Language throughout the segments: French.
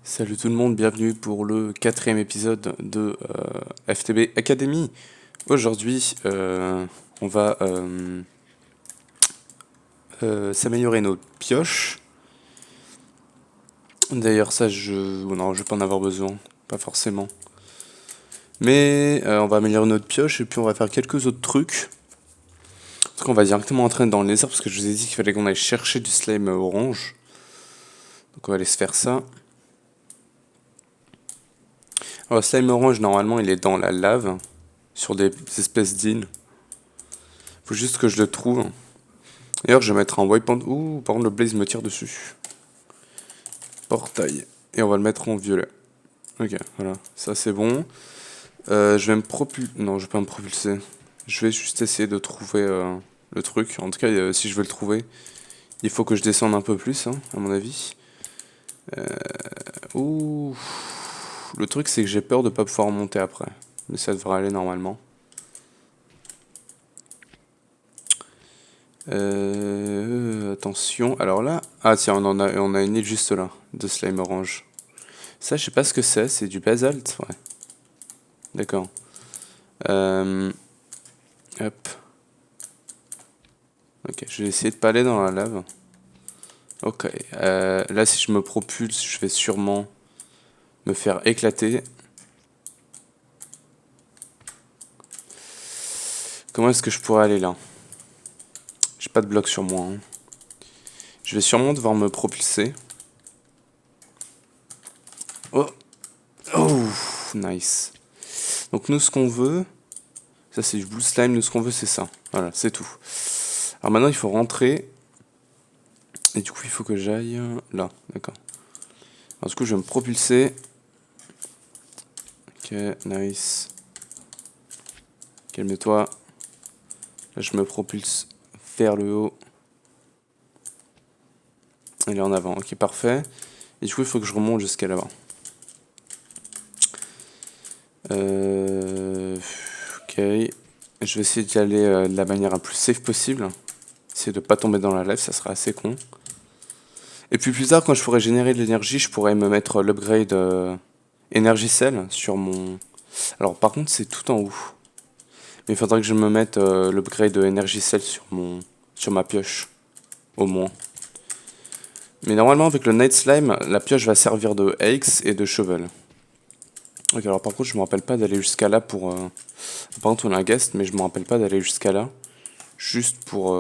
Salut tout le monde, bienvenue pour le quatrième épisode de FTB Academy. Aujourd'hui, on va s'améliorer nos pioches. D'ailleurs, ça, non, je vais pas en avoir besoin, pas forcément. Mais on va améliorer notre pioche et puis on va faire quelques autres trucs. Parce qu'on va directement entraîner dans les arbres parce que je vous ai dit qu'il fallait qu'on aille chercher du slime orange. Donc on va aller se faire ça. Alors, le slime orange, normalement, il est dans la lave, sur des espèces d'îles. Faut juste que je le trouve. D'ailleurs, je vais mettre un waypoint. Ouh, par contre, le blaze me tire dessus. Portail. Et on va le mettre en violet. Ok, voilà. Ça, c'est bon. Je vais me propulser. Non, je vais pas me propulser. Je vais juste essayer de trouver le truc. En tout cas, si je veux le trouver, il faut que je descende un peu plus, hein, à mon avis. Ouh. Le truc, c'est que j'ai peur de pas pouvoir monter après. Mais ça devrait aller normalement. Attention. Alors là. Ah, tiens, on a une île juste là, de slime orange. Ça, je sais pas ce que c'est du basalte, ouais. D'accord. Hop. Ok, je vais essayer de pas aller dans la lave. Ok. Là, si je me propulse, je vais sûrement me faire éclater. Comment est-ce que je pourrais aller là? J'ai pas de bloc sur moi, hein. Je vais sûrement devoir me propulser. Oh! Oh! Nice. Donc nous, ce qu'on veut... Ça, c'est du blue slime. Nous, ce qu'on veut, c'est ça. Voilà, c'est tout. Alors maintenant, il faut rentrer. Et du coup, il faut que j'aille là. D'accord. Alors du coup, je vais me propulser. Ok, nice. Calme-toi. Là, je me propulse vers le haut. Et là, en avant. Ok, parfait. Et du coup, il faut que je remonte jusqu'à là-bas. Ok. Je vais essayer d'y aller de la manière la plus safe possible. Essayer de pas tomber dans la lave, ça sera assez con. Et puis plus tard, quand je pourrai générer de l'énergie, je pourrais me mettre l'upgrade Energy Cell sur mon... Alors par contre, c'est tout en haut. Mais il faudrait que je me mette l'upgrade Energy Cell sur ma pioche. Au moins. Mais normalement, avec le Night Slime, la pioche va servir de axe et de shovel. Ok, alors par contre, je me rappelle pas d'aller jusqu'à là pour... Par contre, on a un guest, mais je me rappelle pas d'aller jusqu'à là. Juste pour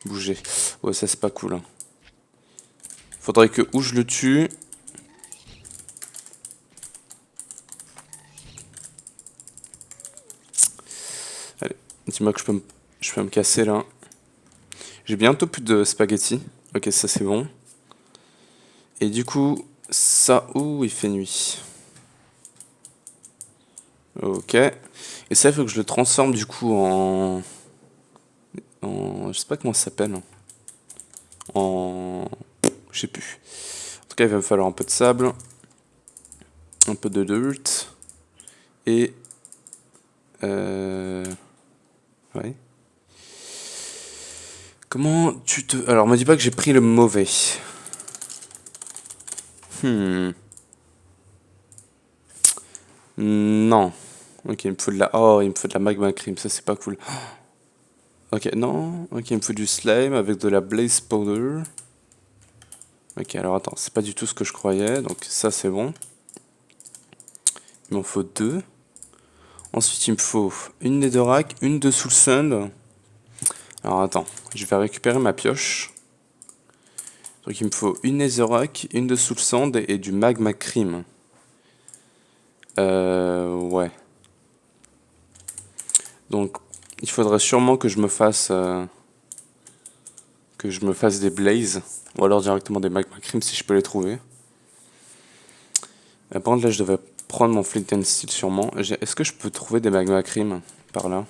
bouger. Ouais, ça c'est pas cool, hein. Faudrait que ou je le tue. Allez, dis-moi que je peux me casser là. J'ai bientôt plus de spaghettis. Ok, ça c'est bon. Et du coup, ça... Ouh, il fait nuit. Ok. Et ça, il faut que je le transforme du coup je sais pas comment ça s'appelle. En... Je sais plus. En tout cas, il va me falloir un peu de sable. Un peu de dirt. Et... Ouais. Comment tu te... Alors, me dis pas que j'ai pris le mauvais. Non. Ok, il me faut de la... Oh, il me faut de la magma cream, ça c'est pas cool. Ok, non. Ok, il me faut du slime avec de la blaze powder. Ok, alors attends, c'est pas du tout ce que je croyais, donc ça c'est bon. Il m'en faut deux. Ensuite, il me faut une netherrack, une de soul sand. Alors attends, je vais récupérer ma pioche. Donc il me faut une netherrack, une de soul sand et du magma cream. Ouais. Donc, il faudrait sûrement que je me fasse des blazes ou alors directement des magma cream si je peux les trouver. Par contre, là, je devais prendre mon flint and steel sûrement. Est-ce que je peux trouver des magma cream par là?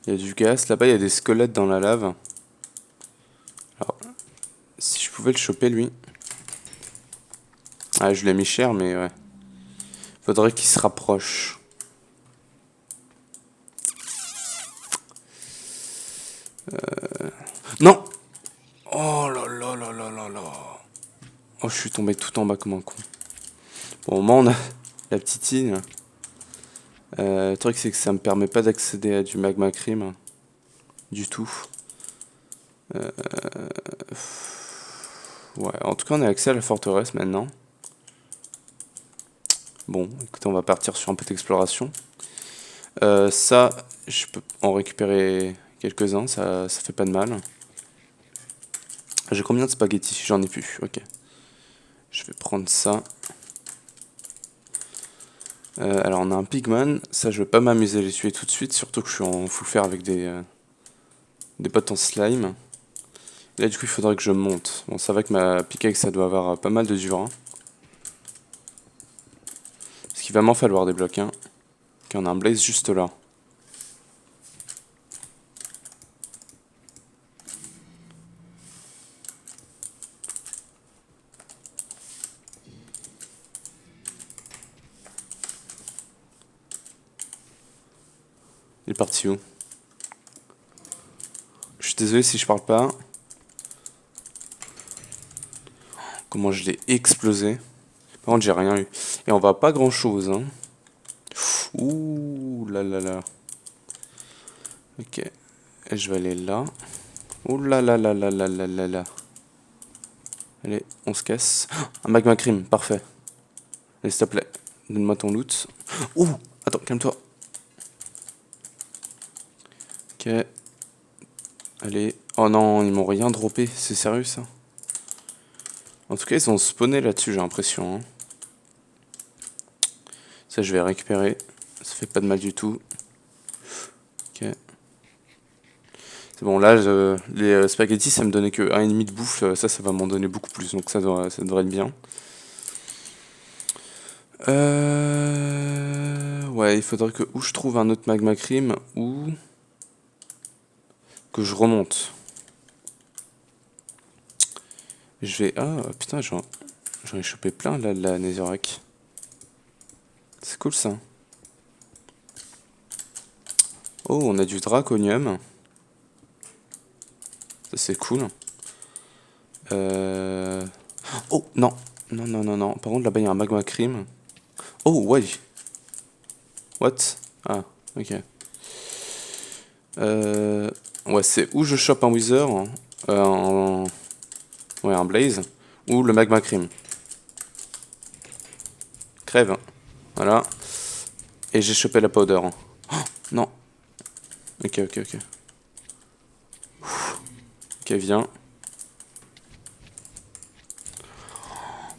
Il y a du gaz. Là-bas, il y a des squelettes dans la lave. Alors, si je pouvais le choper, lui. Ah, je l'ai mis cher, mais ouais. Faudrait qu'il se rapproche. Non! Oh là là, là là là là là. Oh, je suis tombé tout en bas comme un con. Bon, au moins, on a la petite île. Le truc, c'est que ça me permet pas d'accéder à du magma cream. Du tout. Ouais, en tout cas, on a accès à la forteresse maintenant. Bon, écoutez, on va partir sur un peu d'exploration. Ça, je peux en récupérer quelques-uns, ça fait pas de mal. J'ai combien de spaghettis? J'en ai plus, ok. Je vais prendre ça. Alors, on a un pigman. Ça, je vais pas m'amuser à les tuer tout de suite, surtout que je suis en full fer avec des potes en slime. Là, du coup, il faudrait que je monte. Bon, ça va que ma pickaxe, ça doit avoir pas mal de dur. Hein. Parce qu'il va m'en falloir des blocs. Hein. Ok, on a un blaze juste là. Il est parti où? Je suis désolé si je parle pas. Comment je l'ai explosé. Par contre, j'ai rien eu. Et on va pas grand chose. Hein. Ouh là là là. Ok. Et je vais aller là. Ouh là là là là là là là là. Allez, on se casse. Un magma cream, parfait. Allez, s'il te plaît, donne-moi ton loot. Ouh, attends, calme-toi. Ok. Allez. Oh non, ils m'ont rien droppé. C'est sérieux ça? En tout cas, ils ont spawné là-dessus, j'ai l'impression. Hein. Ça, je vais récupérer. Ça fait pas de mal du tout. Ok. C'est bon, là, les spaghettis, ça me donnait que 1,5 de bouffe. Ça va m'en donner beaucoup plus. Donc ça devrait être bien. Ouais, il faudrait que ou je trouve un autre magma cream ou que je remonte. Je vais... Ah, putain, j'en ai chopé plein, là, de la netherrack. C'est cool, ça. Oh, on a du draconium. Ça, c'est cool. Oh, non. Non, non, non, non. Par contre, là-bas, il y a un magma cream. Oh, ouais. What? Ah, ok. Ouais, c'est où je chope un wither, ouais, un blaze, ou le magma cream. Crève. Voilà. Et j'ai chopé la powder. Oh, non. Ok, ok, ok. Ok, viens.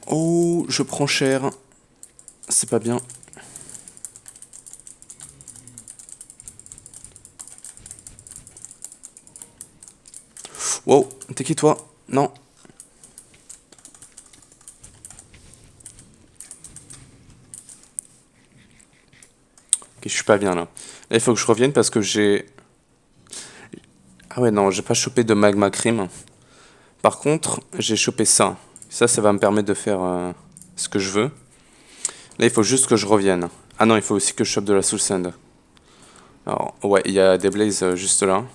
Oh, je prends cher. C'est pas bien. Wow, t'es qui toi? Non. Ok, je suis pas bien là. Là, il faut que je revienne parce que j'ai... Ah ouais, non, j'ai pas chopé de magma cream. Par contre, j'ai chopé ça. Ça va me permettre de faire ce que je veux. Là, il faut juste que je revienne. Ah non, il faut aussi que je chope de la soul sand. Alors, ouais, il y a des blazes juste là.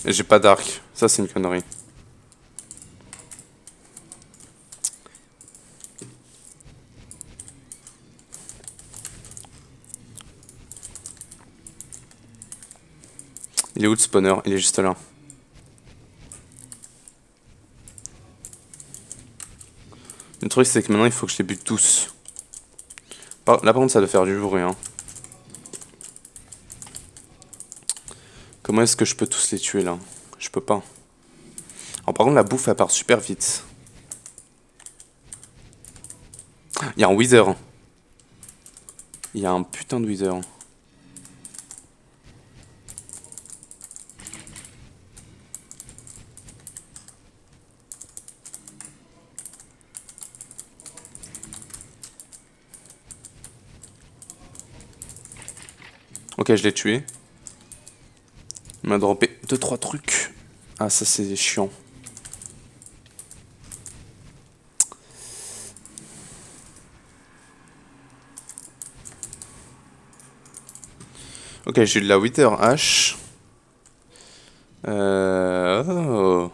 Et j'ai pas d'arc. Ça, c'est une connerie. Il est où le spawner? Il est juste là. Le truc, c'est que maintenant, il faut que je les bute tous. Là, par contre, ça doit faire du bruit. Hein. Comment est-ce que je peux tous les tuer, là? Je peux pas. Alors, par contre, la bouffe, elle part super vite. Il y a un wither. Il y a un putain de wither. Ok, je l'ai tué. Il m'a droppé 2-3 trucs. Ah, ça, c'est chiant. Ok, j'ai de la Wither Ash. Oh.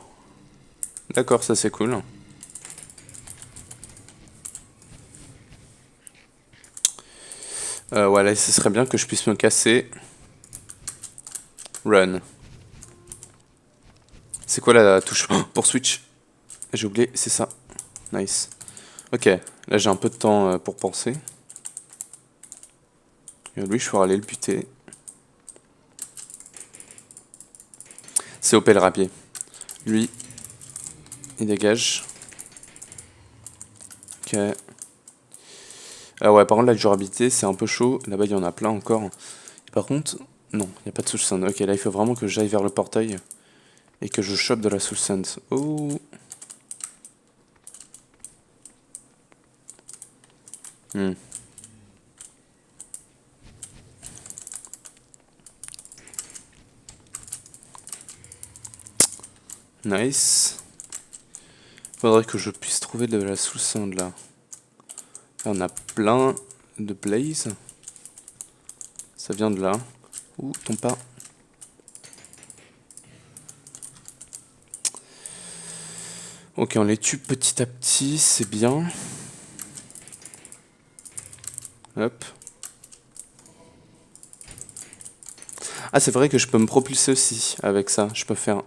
D'accord, ça c'est cool. Ouais, là, ce serait bien que je puisse me casser. Run. C'est quoi la touche pour Switch? J'ai oublié, c'est ça. Nice. Ok, là j'ai un peu de temps pour penser. Et lui, je pourrais aller le buter. C'est OP le rapier. Lui, il dégage. Ok. Ah ouais, par contre, la durabilité, c'est un peu chaud. Là-bas, il y en a plein encore. Et par contre, non, il n'y a pas de soul sand. Ok, là, il faut vraiment que j'aille vers le portail et que je chope de la soul sand. Oh. Hmm. Nice. Faudrait que je puisse trouver de la soul sand là. Là, on a plein de blaze. Ça vient de là. Ouh, tombe pas. Ok, on les tue petit à petit, c'est bien. Hop. Ah, c'est vrai que je peux me propulser aussi avec ça. Je peux faire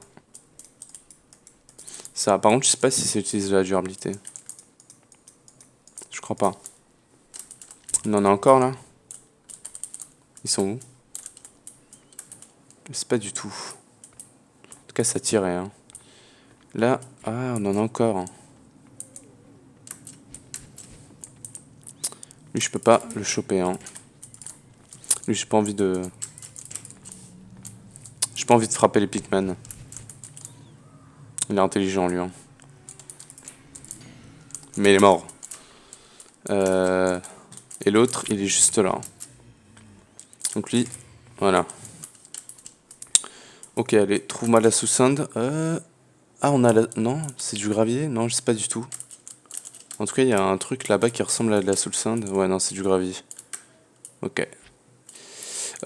ça. Par contre, je sais pas si ça utilise de la durabilité. Je crois pas. On en a encore là? Ils sont où? Je sais pas du tout. En tout cas, ça tirait. Hein. Là, ah, on en a encore. Hein. Lui, je peux pas le choper. Hein. Lui, j'ai pas envie de. J'ai pas envie de frapper les Pikmin. Il est intelligent, lui. Hein. Mais il est mort. Et l'autre, il est juste là. Donc lui, voilà. Ok, allez, trouve-moi la sous-sand. Ah, on a la... Non, c'est du gravier? Non, je sais pas du tout. En tout cas, il y a un truc là-bas qui ressemble à de la sous-sand. Ouais, non, c'est du gravier. Ok.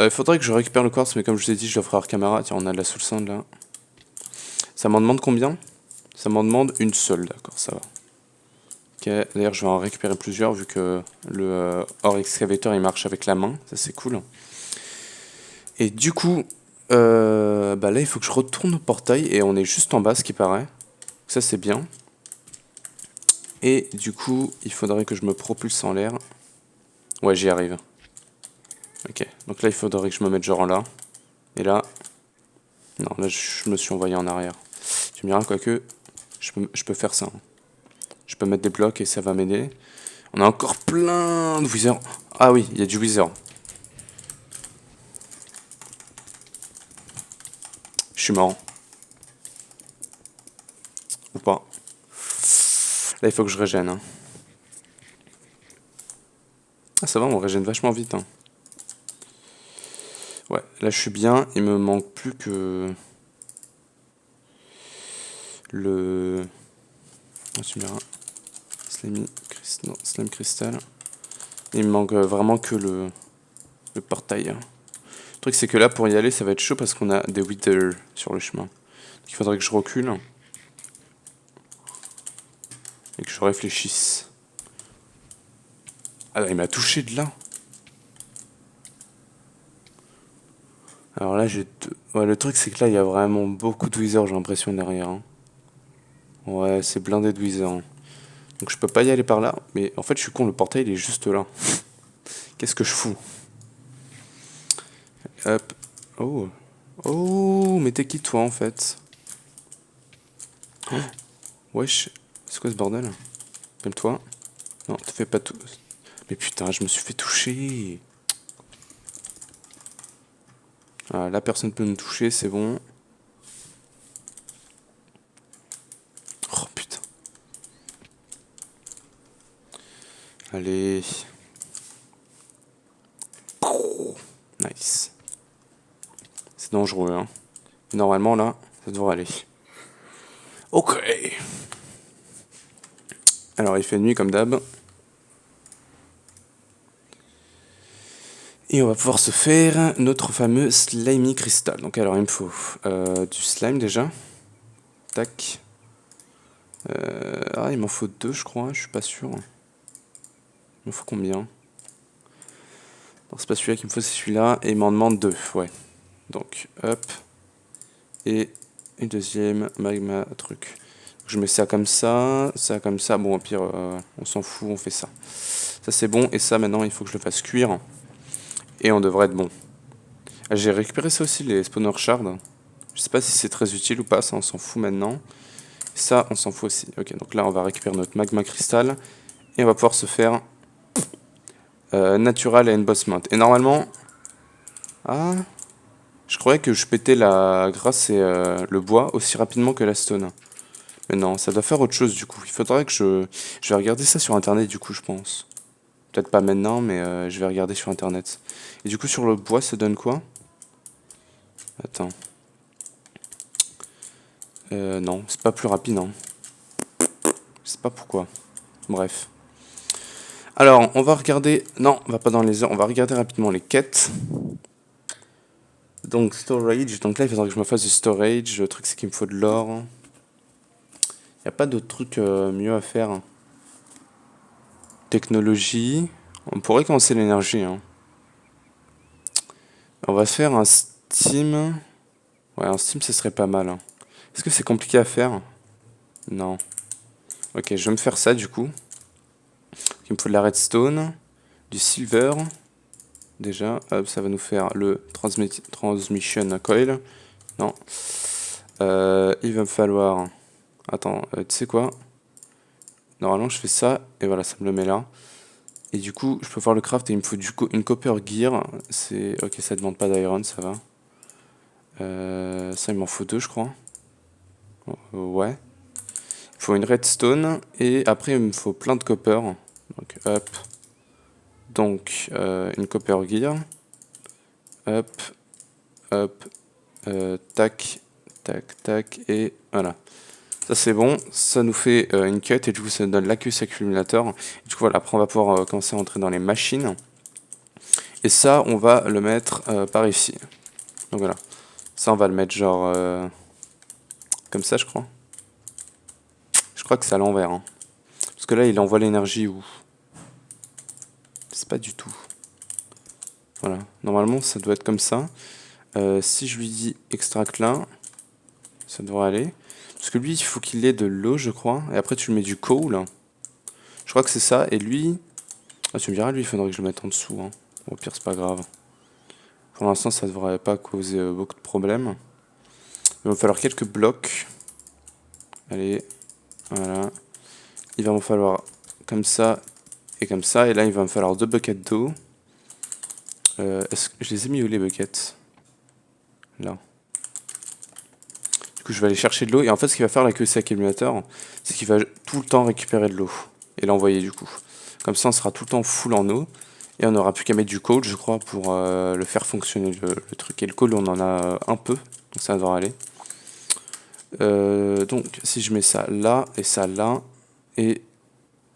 Il faudrait que je récupère le quartz, mais comme je vous ai dit, je l'offre à Arcamara. Tiens, on a de la sous-sand là. Ça m'en demande combien? Ça m'en demande une seule, d'accord, ça va. Ok, d'ailleurs, je vais en récupérer plusieurs vu que le Ore Excavator il marche avec la main. Ça, c'est cool. Et du coup, bah là, il faut que je retourne au portail et on est juste en bas, ce qui paraît. Ça, c'est bien. Et du coup, il faudrait que je me propulse en l'air. Ouais, j'y arrive. Ok, donc là, il faudrait que je me mette genre là. Et là... Non, là, je me suis envoyé en arrière. Tu me diras, quoique, je peux faire ça. Hein. Je peux mettre des blocs et ça va m'aider. On a encore plein de withers. Ah oui, il y a du wither. Je suis mort. Ou pas. Là, il faut que je régène. Hein. Ah, ça va, on régène vachement vite. Hein. Ouais, là, je suis bien. Il me manque plus que... Le... Oh, tu me diras. Non, Slime Crystal. Il me manque vraiment que le portail. Hein. Le truc, c'est que là, pour y aller, ça va être chaud parce qu'on a des withers sur le chemin. Donc, il faudrait que je recule. Et que je réfléchisse. Ah, il m'a touché de là. Alors là, ouais, le truc, c'est que là, il y a vraiment beaucoup de withers, j'ai l'impression, derrière. Hein. Ouais, c'est blindé de withers. Hein. Donc, je peux pas y aller par là. Mais en fait, je suis con, le portail, il est juste là. Qu'est-ce que je fous? Hop. Oh. Oh, mais t'es qui, toi, en fait? Oh. Wesh. C'est quoi ce bordel? Calme-toi. Non, te fais pas tout. Mais putain, je me suis fait toucher. Ah, là, personne peut me toucher, c'est bon. Oh putain. Allez. Nice. C'est dangereux, hein. Normalement, là, ça devrait aller. Ok. Alors, il fait nuit comme d'hab. Et on va pouvoir se faire notre fameux slimy crystal. Donc alors il me faut du slime déjà. Tac. Il m'en faut 2 je crois, je suis pas sûr. Il me faut combien? Non, c'est pas celui-là qu'il me faut, c'est celui-là. Et il m'en demande 2, ouais. Donc hop. Et une deuxième magma truc. Je mets ça comme ça, ça comme ça. Bon au pire on s'en fout, on fait ça. Ça c'est bon, et ça maintenant il faut que je le fasse cuire. Et on devrait être bon. J'ai récupéré ça aussi, les spawner shards. Je sais pas si c'est très utile ou pas, ça on s'en fout maintenant. Ça on s'en fout aussi. Ok, donc là on va récupérer notre magma cristal. Et on va pouvoir se faire natural and embossment. Et normalement... Ah... Je croyais que je pétais la grasse et le bois aussi rapidement que la stone. Mais non, ça doit faire autre chose du coup. Il faudrait que je vais regarder ça sur internet du coup, je pense. Peut-être pas maintenant, mais je vais regarder sur internet. Et du coup, sur le bois, ça donne quoi? Attends. Non, c'est pas plus rapide, non. Je sais pas pourquoi. Bref. Alors, on va regarder... Non, on va pas dans les heures. On va regarder rapidement les quêtes. Donc, storage. Donc là, il faudrait que je me fasse du storage. Le truc, c'est qu'il me faut de l'or. Il n'y a pas d'autre truc mieux à faire. Technologie. On pourrait commencer l'énergie. Hein. On va faire un Steam. Ouais, un Steam, ce serait pas mal. Hein. Est-ce que c'est compliqué à faire? Non. Ok, je vais me faire ça du coup. Il me faut de la redstone, du silver. Déjà, hop, ça va nous faire le transmission coil. Non. Il va me falloir... Attends, tu sais quoi? Normalement, je fais ça, et voilà, ça me le met là. Et du coup, je peux faire le craft, et il me faut du coup une copper gear. C'est... Ok, ça demande pas d'iron, ça va. Ça, il m'en faut 2, je crois. Ouais. Il faut une redstone, et après, il me faut plein de copper. Donc, hop. Donc, une copper gear. Hop. Hop. Tac. Tac, tac, et voilà. Ça c'est bon, ça nous fait une cut et du coup ça nous donne l'accus accumulateur. Du coup voilà, après on va pouvoir commencer à entrer dans les machines. Et ça on va le mettre par ici. Donc voilà, ça on va le mettre genre comme ça je crois. Je crois que c'est à l'envers. Hein. Parce que là il envoie l'énergie où? C'est pas du tout. Voilà, normalement ça doit être comme ça. Si je lui dis extract là, ça devrait aller. Parce que lui il faut qu'il ait de l'eau je crois. Et après tu lui mets du coal. Je crois que c'est ça. Et lui... Ah, tu me diras, lui, il faudrait que je le mette en dessous. Hein. Au pire, c'est pas grave. Pour l'instant, ça devrait pas causer beaucoup de problèmes. Il va me falloir quelques blocs. Allez, voilà. Il va me falloir comme ça et comme ça. Et là, il va me falloir 2 buckets d'eau. Est-ce que je les ai mis où les buckets? Là. Du coup, je vais aller chercher de l'eau. Et en fait, ce qu'il va faire avec cet accumulateur, c'est qu'il va tout le temps récupérer de l'eau. Et l'envoyer du coup. Comme ça, on sera tout le temps full en eau. Et on n'aura plus qu'à mettre du coal, je crois, pour le faire fonctionner le truc. Et le coal, on en a un peu, donc ça devrait aller. Donc, si je mets ça là, et ça là, et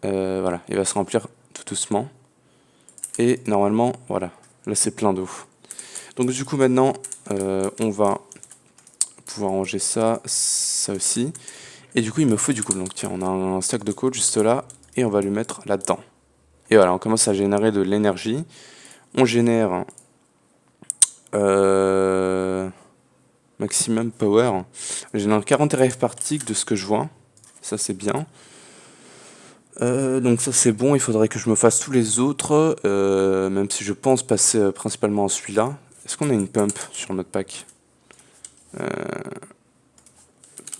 voilà, il va se remplir tout doucement. Et normalement, voilà, là c'est plein d'eau. Donc du coup, maintenant, on va pouvoir ranger ça, ça aussi. Et du coup, il me faut du coal. Donc tiens, on a un stack de coal juste là, et on va le mettre là-dedans. Et voilà, on commence à générer de l'énergie. On génère maximum power. Je génère 40 RF par tick de ce que je vois. Ça c'est bien. Donc ça c'est bon, il faudrait que je me fasse tous les autres. Même si je pense passer principalement à celui-là. Est-ce qu'on a une pump sur notre pack?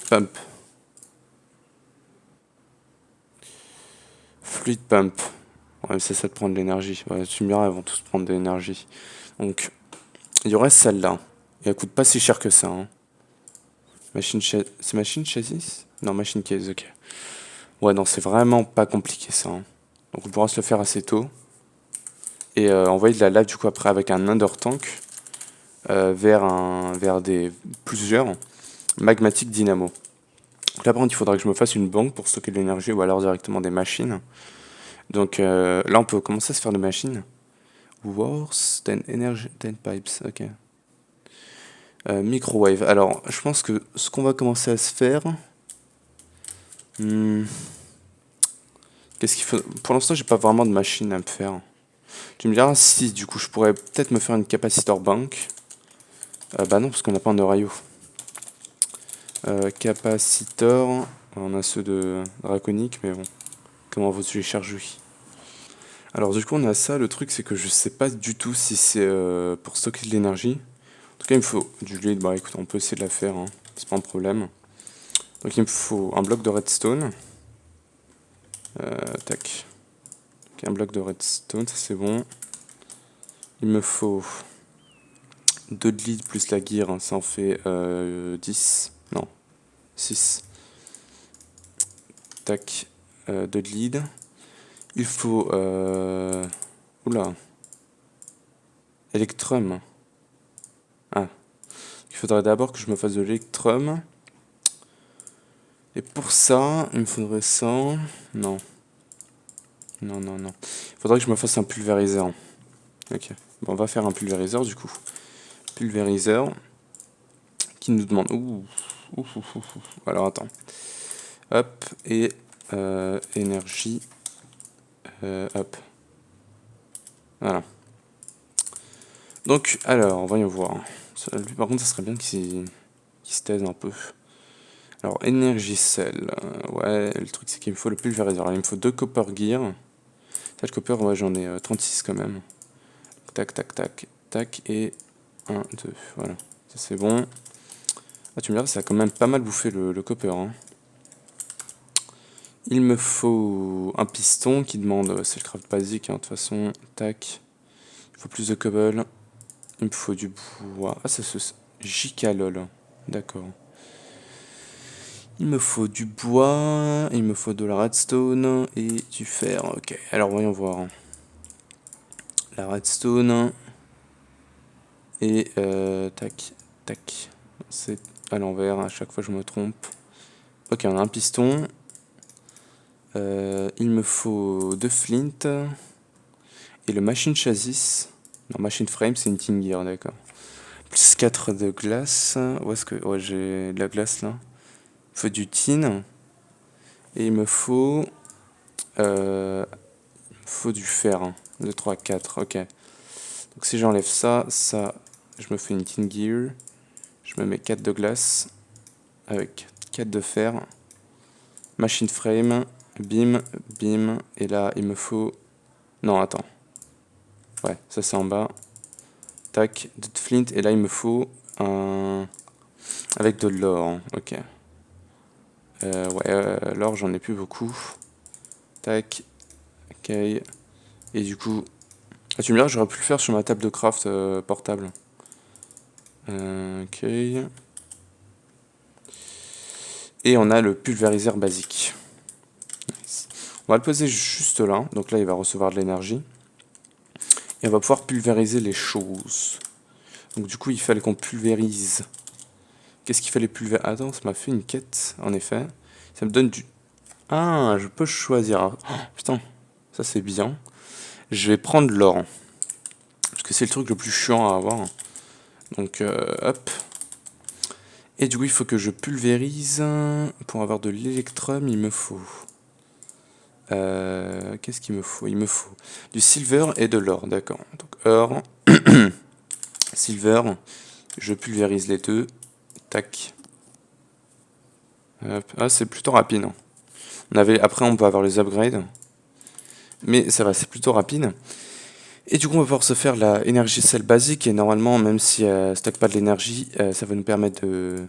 Pump. Fluid pump. Ouais, c'est ça de prendre de l'énergie. Ouais, tu me diras, elles vont tous prendre de l'énergie. Donc, il y aurait celle-là. Et elle coûte pas si cher que ça. Hein. C'est machine chassis? Non, machine case, ok. Ouais, non, c'est vraiment pas compliqué ça. Hein. Donc on pourra se le faire assez tôt. Et envoyer de la lave du coup après avec un under tank vers plusieurs magmatiques dynamo. Donc là par contre il faudra que je me fasse une banque pour stocker de l'énergie ou alors directement des machines. Donc là on peut commencer à se faire des machines. worse than energy than pipes. Ok. Microwave. Alors, je pense que ce qu'on va commencer à se faire. Qu'est-ce qu'il faut. Pour l'instant, j'ai pas vraiment de machine à me faire. Tu me diras si, du coup, je pourrais peut-être me faire une capacitor bank. Bah non, parce qu'on n'a pas un Oraio. Capacitor. On a ceux de Draconic, mais bon. Comment vous les charger? Alors, du coup, on a ça. Le truc, c'est que je sais pas du tout si c'est pour stocker de l'énergie. En tout cas, il me faut du lead. Bah écoute, on peut essayer de la faire, hein. C'est pas un problème. Donc, il me faut un bloc de redstone. Tac. Okay, un bloc de redstone, ça c'est bon. Il me faut 2 de lead plus la gear, hein, ça en fait 10. Non, 6. Tac, 2 de lead. Il faut... Oula. Electrum. Ah. Il faudrait d'abord que je me fasse de l'électrum. Et pour ça, il me faudrait ça. Non. Non, non, non. Il faudrait que je me fasse un pulvériseur. Ok. Bon, on va faire un pulvériseur du coup. Pulvériseur. Qui nous demande... Ouh. Alors attends. Hop. Et énergie. Hop. Voilà. Donc, alors, voyons voir. Lui, par contre, ça serait bien qu'il se taise un peu. Alors, énergie cell. Ouais, le truc, c'est qu'il me faut le pulvériseur. Alors, il me faut 2 copper gear. Ça, le copper, ouais, j'en ai 36 quand même. Tac, tac, tac, tac. Et 1, 2. Voilà. Ça, c'est bon. Ah, tu me diras, ça a quand même pas mal bouffé le copper. Hein. Il me faut un piston qui demande, c'est le craft basique, hein, de toute façon, tac. Il faut plus de cobble. Il me faut du bois. Ah, ça se... JK lol. D'accord. Il me faut du bois, il me faut de la redstone et du fer. Ok, alors voyons voir. La redstone. Et tac, tac. C'est à l'envers, à chaque fois je me trompe. Ok, on a un piston. Il me faut 2 flint. Et le machine chassis. Non, machine frame, c'est une tin gear, d'accord. Plus 4 de glace. Où est-ce que... Ouais, j'ai de la glace là. Il me faut du tin. Et il me faut du fer. 2, 3, 4, ok. Donc si j'enlève ça, je me fais une tin gear. Je me mets 4 de glace. Avec 4 de fer. Machine frame. Bim, bim. Et là, il me faut... Non, attends. Ouais, ça c'est en bas. Tac, de flint. Et là, il me faut un... Avec de l'or, hein. Ok. Ouais, l'or, j'en ai plus beaucoup. Tac. Ok. Et du coup... Ah, tu me diras, j'aurais pu le faire sur ma table de craft portable. Ok. Et on a le pulvériseur basique. Nice. On va le poser juste là. Donc là, il va recevoir de l'énergie. Et on va pouvoir pulvériser les choses. Donc du coup, il fallait qu'on pulvérise. Qu'est-ce qu'il fallait pulvériser? Attends, ça m'a fait une quête, en effet. Ça me donne du... Ah, je peux choisir. Oh, putain, ça c'est bien. Je vais prendre l'or. Parce que c'est le truc le plus chiant à avoir. Donc, hop. Et du coup, il faut que je pulvérise. Pour avoir de l'électrum, il me faut... Qu'est-ce qu'il me faut? Il me faut du silver et de l'or, d'accord. Donc, or, silver, je pulvérise les deux. Tac. Hop. Ah, c'est plutôt rapide. Après, on peut avoir les upgrades. Mais ça va, c'est plutôt rapide. Et du coup, on va pouvoir se faire la énergie cell basique. Et normalement, même si elle stocke pas de l'énergie, ça va nous permettre de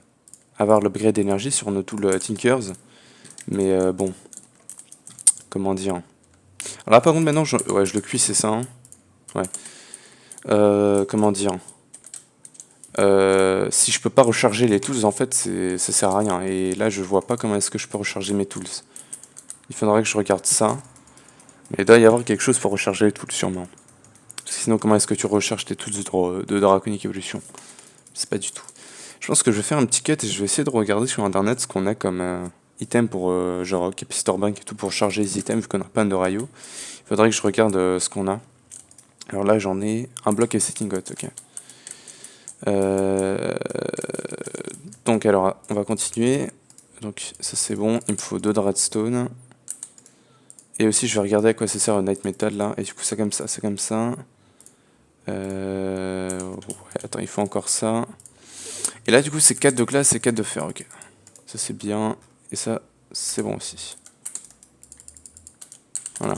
avoir l'upgrade d'énergie sur nos tools Tinkers. Mais bon, comment dire. Alors là, par contre, maintenant, je le cuis, c'est ça. Hein, ouais. Comment dire. Si je peux pas recharger les tools, en fait, ça sert à rien. Et là, je vois pas comment est-ce que je peux recharger mes tools. Il faudrait que je regarde ça. Mais il doit y avoir quelque chose pour recharger les tools, sûrement. Parce que sinon, comment est-ce que tu recharges tes tools de Draconic Evolution? Je sais pas du tout. Je pense que je vais faire un petit cut et je vais essayer de regarder sur internet ce qu'on a comme item pour genre Capacitor Bank et tout pour charger les items vu qu'on a plein de rails. Il faudrait que je regarde ce qu'on a. Alors là, j'en ai un bloc et 7 ingots, ok. Donc alors, on va continuer. Donc ça c'est bon, il me faut 2 de redstone. Et aussi je vais regarder à quoi ça sert le night metal là. Et du coup c'est comme ça, c'est comme ça. Ouais, attends, il faut encore ça. Et là du coup c'est 4 de glace et 4 de fer, ok. Ça c'est bien. Et ça c'est bon aussi. Voilà.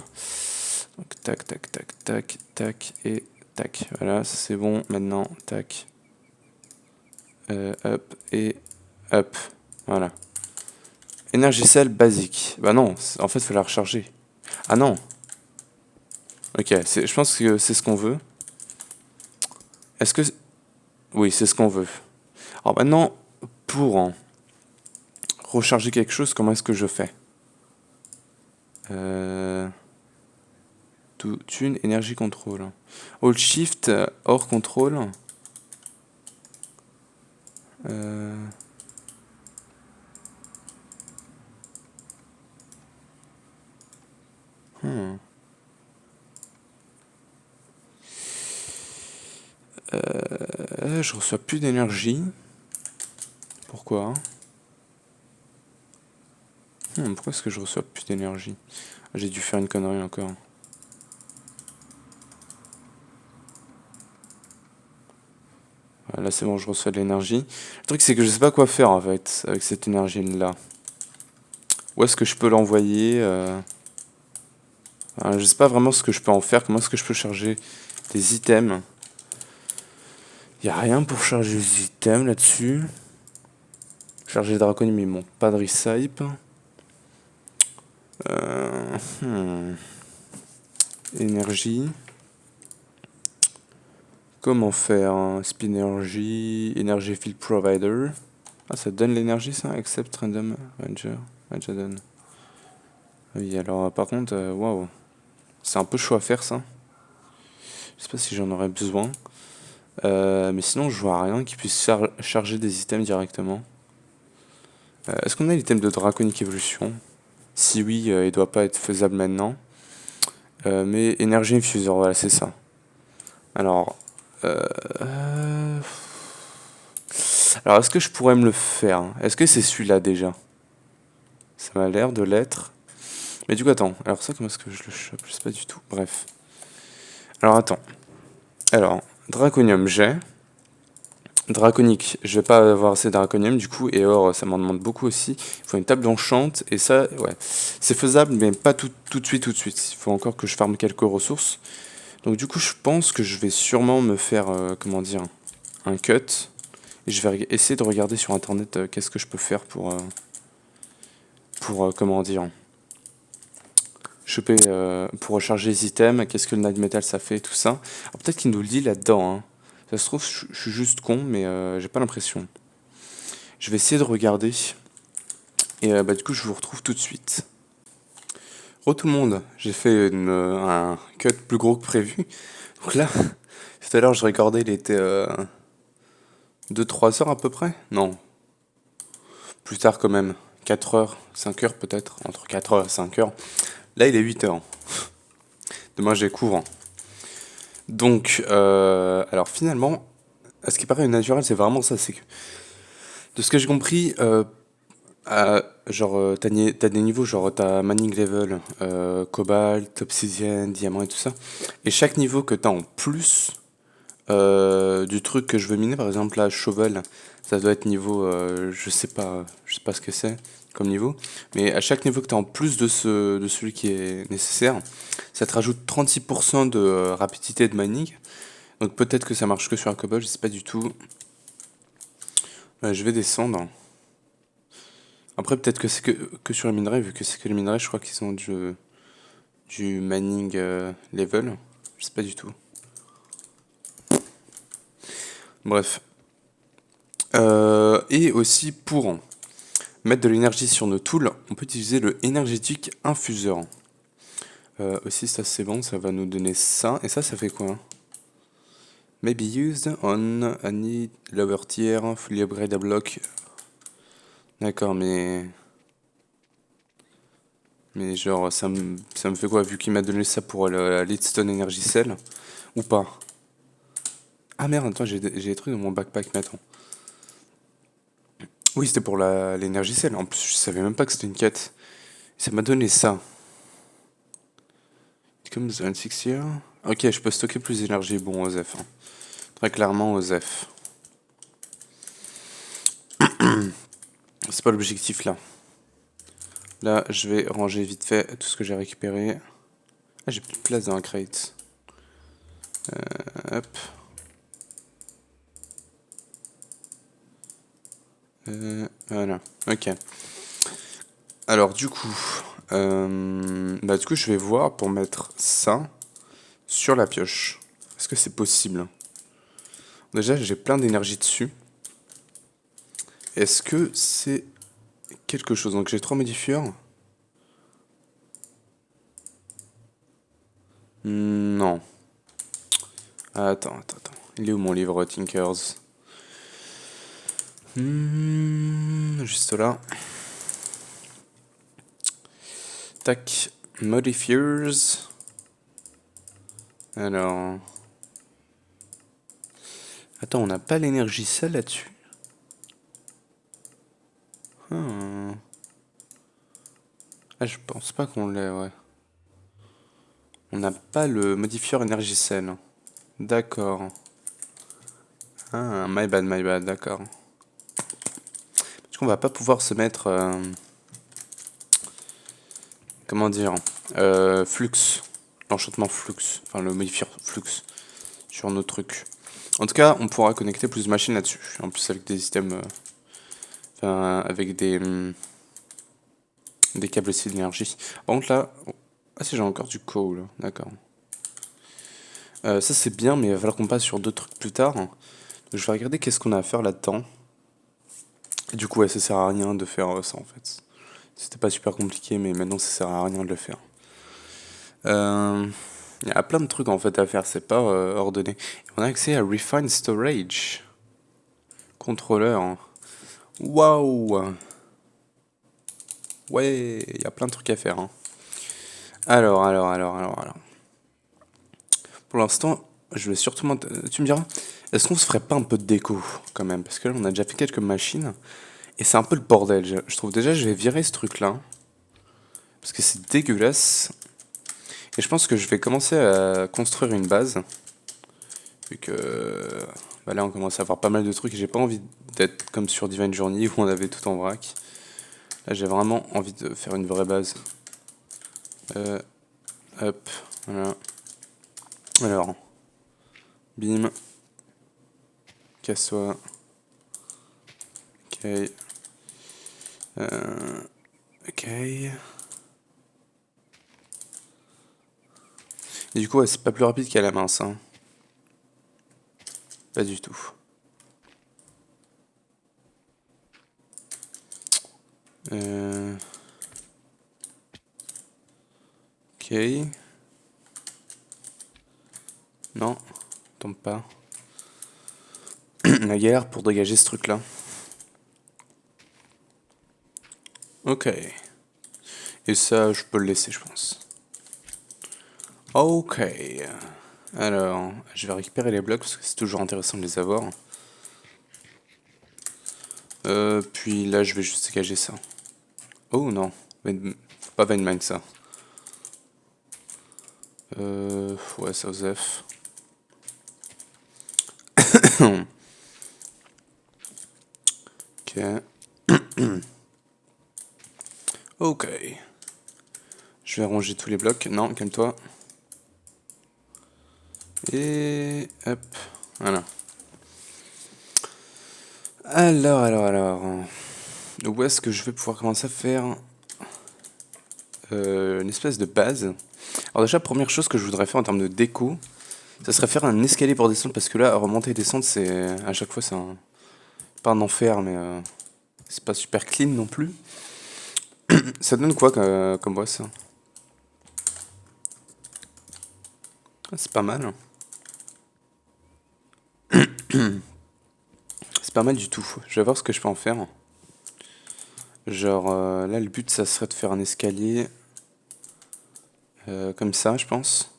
Donc tac, tac, tac, tac, tac et tac. Voilà, ça c'est bon. Maintenant, tac. Hop et hop. Voilà. Énergicelle basique. Bah non, en fait, il faut la recharger. Ah non. Ok, je pense que c'est ce qu'on veut. Est-ce que... Oui, c'est ce qu'on veut. Alors maintenant, pour recharger quelque chose, comment est-ce que je fais Tune, énergie contrôle. Hold shift, hors contrôle. Hmm. Je reçois plus d'énergie. Pourquoi Pourquoi est-ce que je reçois plus d'énergie? J'ai dû faire une connerie encore. Là c'est bon, je reçois de l'énergie. Le truc c'est que je sais pas quoi faire en fait avec cette énergie là. Où est-ce que je peux l'envoyer je sais pas vraiment ce que je peux en faire. Comment est-ce que je peux charger des items? Y a rien pour charger les items là-dessus. Charger Draconium, mais il manque pas de recipe. Énergie. Comment faire Spinergy, Energy Field Provider. Ah, ça donne l'énergie ça? Accept Random Ranger. Ouais, ça donne. Oui, alors par contre, waouh. C'est un peu chaud à faire ça. Je sais pas si j'en aurais besoin. Mais sinon, je vois rien qui puisse charger des items directement. Est-ce qu'on a l'item de Draconic Evolution? Si oui, il doit pas être faisable maintenant. Mais Energy Infuser, voilà, c'est ça. Alors, alors est-ce que je pourrais me le faire? Est-ce que c'est celui-là déjà? Ça m'a l'air de l'être. Mais du coup, attends. Alors ça, comment est-ce que je le chope? Je sais pas du tout. Bref. Alors, attends. Alors, Draconium, j'ai. Draconique, je vais pas avoir assez de Draconium du coup, et or ça m'en demande beaucoup aussi. Il faut une table d'enchant, et ça, ouais, c'est faisable, mais pas tout de suite, tout de suite. Il faut encore que je farme quelques ressources. Donc du coup, je pense que je vais sûrement me faire, comment dire, un cut. Et je vais essayer de regarder sur internet qu'est-ce que je peux faire pour comment dire, choper, pour recharger les items, qu'est-ce que le Night Metal ça fait, tout ça. Alors peut-être qu'il nous le dit là-dedans, hein. Ça se trouve, je suis juste con, mais j'ai pas l'impression. Je vais essayer de regarder. Et du coup, je vous retrouve tout de suite. Tout le monde, j'ai fait un cut plus gros que prévu. Donc là, tout à l'heure, je recordais, il était 2-3 heures à peu près. Non, plus tard quand même. 4 heures, 5 heures peut-être. Entre 4 heures et 5 heures. Là, il est 8 heures. Demain, j'ai cours. Donc, alors finalement, à ce qui paraît naturel, c'est vraiment ça. C'est que, de ce que j'ai compris, genre, t'as des niveaux, genre, t'as Mining Level, Cobalt, Obsidian, Diamant et tout ça. Et chaque niveau que t'as en plus du truc que je veux miner, par exemple, là, Shovel, ça doit être niveau, je sais pas ce que c'est comme niveau. Mais à chaque niveau que t'as en plus de celui qui est nécessaire, ça te rajoute 36% de rapidité de mining. Donc peut-être que ça marche que sur un Cobalt, je sais pas du tout. Je vais descendre. Après, peut-être que c'est que sur les minerais, vu que c'est que les minerais, je crois qu'ils ont du mining level. Je sais pas du tout. Bref. Et aussi, pour mettre de l'énergie sur nos tools, on peut utiliser le Energetic Infusor. Aussi, ça c'est bon, ça va nous donner ça. Et ça fait quoi? Maybe used on any lower tier, fully upgrade block. D'accord, mais genre, ça me fait quoi? Vu qu'il m'a donné ça pour la Leadstone Energy Cell. Ou pas? Ah merde, attends, j'ai des trucs dans mon backpack maintenant. Oui, c'était pour l'énergie cell. En plus, je savais même pas que c'était une quête. Ça m'a donné ça. Comme the 6 year. Ok, je peux stocker plus d'énergie. Bon, Osef. Hein. Très clairement, Osef. C'est pas l'objectif là. Là, je vais ranger vite fait tout ce que j'ai récupéré. Ah, j'ai plus de place dans la crate. Hop. Voilà. Ok. Alors, du coup, je vais voir pour mettre ça sur la pioche. Est-ce que c'est possible? Déjà, j'ai plein d'énergie dessus. Est-ce que c'est quelque chose? Donc, j'ai 3 modifieurs. Non. Attends. Il est où mon livre Tinkers? Juste là. Tac. Modifiers. Alors. Attends, on n'a pas l'énergie celle là-dessus. Ah, je pense pas qu'on l'ait, ouais. On n'a pas le modifieur énergie cell. D'accord. Ah, my bad, d'accord. Parce qu'on va pas pouvoir se mettre... comment dire? Flux. L'enchantement flux. Enfin, le modifieur flux. Sur nos trucs. En tout cas, on pourra connecter plus de machines là-dessus. En plus, avec des systèmes... enfin, avec des câbles aussi d'énergie. Par contre, là... Ah si, j'ai encore du coal. D'accord. Ça, c'est bien, mais il va falloir qu'on passe sur d'autres trucs plus tard. Donc, je vais regarder qu'est-ce qu'on a à faire là-dedans. Et du coup, ouais, ça sert à rien de faire ça, en fait. C'était pas super compliqué, mais maintenant, ça sert à rien de le faire. Il y a plein de trucs, en fait, à faire. C'est pas ordonné. On a accès à Refine Storage. Contrôleur. Waouh! Ouais, il y a plein de trucs à faire. Hein. Alors. Pour l'instant, je vais surtout... Tu me diras, est-ce qu'on se ferait pas un peu de déco, quand même? Parce que là, on a déjà fait quelques machines. Et c'est un peu le bordel. Je trouve déjà, je vais virer ce truc-là. Parce que c'est dégueulasse. Et je pense que je vais commencer à construire une base. Vu que bah là, on commence à avoir pas mal de trucs. Et j'ai pas envie d'être comme sur Divine Journey où on avait tout en vrac. Là, j'ai vraiment envie de faire une vraie base. Hop, voilà. Alors, bim. Casse-toi. Ok. Ok. Et du coup, ouais, c'est pas plus rapide qu'à la mince. Hein. Pas du tout. Ok. Non, tombe pas. La galère pour dégager ce truc-là. Ok. Et ça, je peux le laisser, je pense. Ok. Alors, je vais récupérer les blocs parce que c'est toujours intéressant de les avoir. Puis là, je vais juste dégager ça. Oh non, pas Veinmine ça. Ouais, ça Osef. Ok. Ok. Je vais ranger tous les blocs. Non, calme-toi. Et hop. Voilà. Alors. Où est-ce que je vais pouvoir commencer à faire une espèce de base? Alors déjà, première chose que je voudrais faire en termes de déco, ça serait faire un escalier pour descendre, parce que là, remonter et descendre, c'est à chaque fois, c'est pas un enfer, mais c'est pas super clean non plus. Ça donne quoi comme boss? Ah, c'est pas mal. C'est pas mal du tout. Je vais voir ce que je peux en faire. Genre, là, le but, ça serait de faire un escalier comme ça, je pense.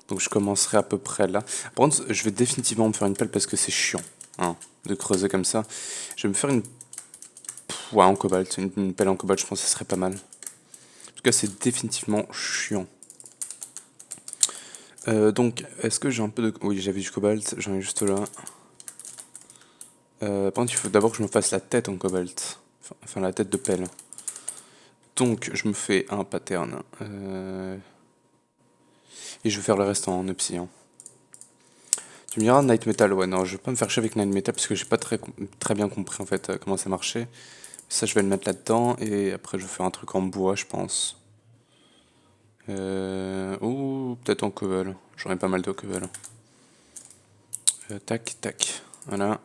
Donc je commencerai à peu près là. Par contre, je vais définitivement me faire une pelle parce que c'est chiant, hein, de creuser comme ça. Je vais me faire une... Ouais, en cobalt. Une pelle en cobalt, je pense que ce serait pas mal. En tout cas, c'est définitivement chiant. Donc, est-ce que j'ai un peu de... Oui, j'avais du cobalt, j'en ai juste là. Par contre, il faut d'abord que je me fasse la tête en cobalt. Enfin, la tête de pelle. Donc, je me fais un pattern. Et je vais faire le reste en obsidian. Tu me diras Night Metal, ouais, non, je vais pas me faire chier avec Night Metal parce que j'ai pas très bien compris en fait comment ça marchait. Ça, je vais le mettre là-dedans et après, je vais faire un truc en bois, je pense. Ou peut-être en cobble. J'en ai pas mal de cobble. Tac, tac. Voilà.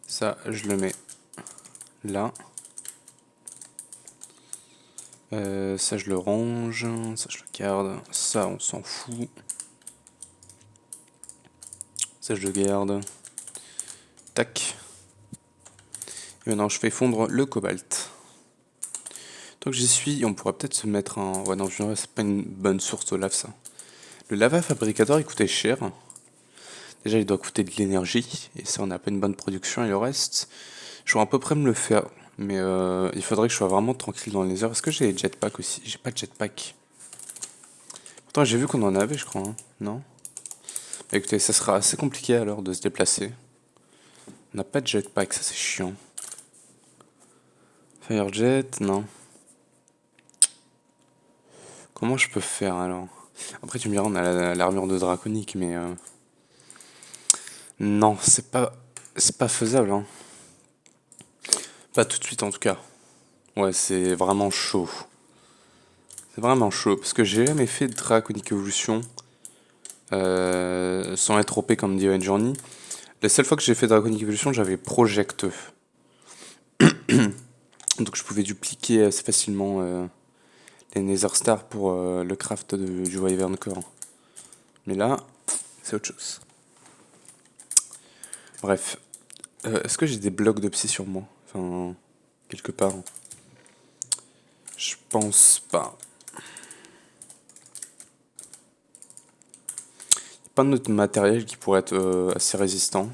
Ça, je le mets là. Ça, je le range. Ça, je le garde. Ça, on s'en fout. Ça, je le garde. Tac. Et maintenant, je fais fondre le cobalt. Donc j'y suis, on pourrait peut-être se mettre un... Ouais non, c'est pas une bonne source de lave ça. Le lava fabricateur il coûtait cher. Déjà il doit coûter de l'énergie, et ça on n'a pas une bonne production, et le reste, je vais à peu près me le faire. Mais il faudrait que je sois vraiment tranquille dans les heures. Est-ce que j'ai les jetpacks aussi? J'ai pas de jetpack. Pourtant j'ai vu qu'on en avait je crois, hein. Non? Bah, écoutez, ça sera assez compliqué alors de se déplacer. On n'a pas de jetpack, ça c'est chiant. Firejet, non. Comment je peux faire alors? Après tu me diras on a l'armure de draconique, mais... Non, c'est pas faisable, hein. Pas tout de suite en tout cas. Ouais, c'est vraiment chaud. C'est vraiment chaud parce que j'ai jamais fait de Draconic Evolution sans être OP comme dit Journey. La seule fois que j'ai fait Draconic Evolution, j'avais Project. Donc je pouvais dupliquer assez facilement les Nether Stars pour le craft du Wyvern Core. Mais là, c'est autre chose. Bref. Est-ce que j'ai des blocs de psy sur moi? Enfin, quelque part. Je pense pas. Pas de matériel qui pourrait être assez résistant.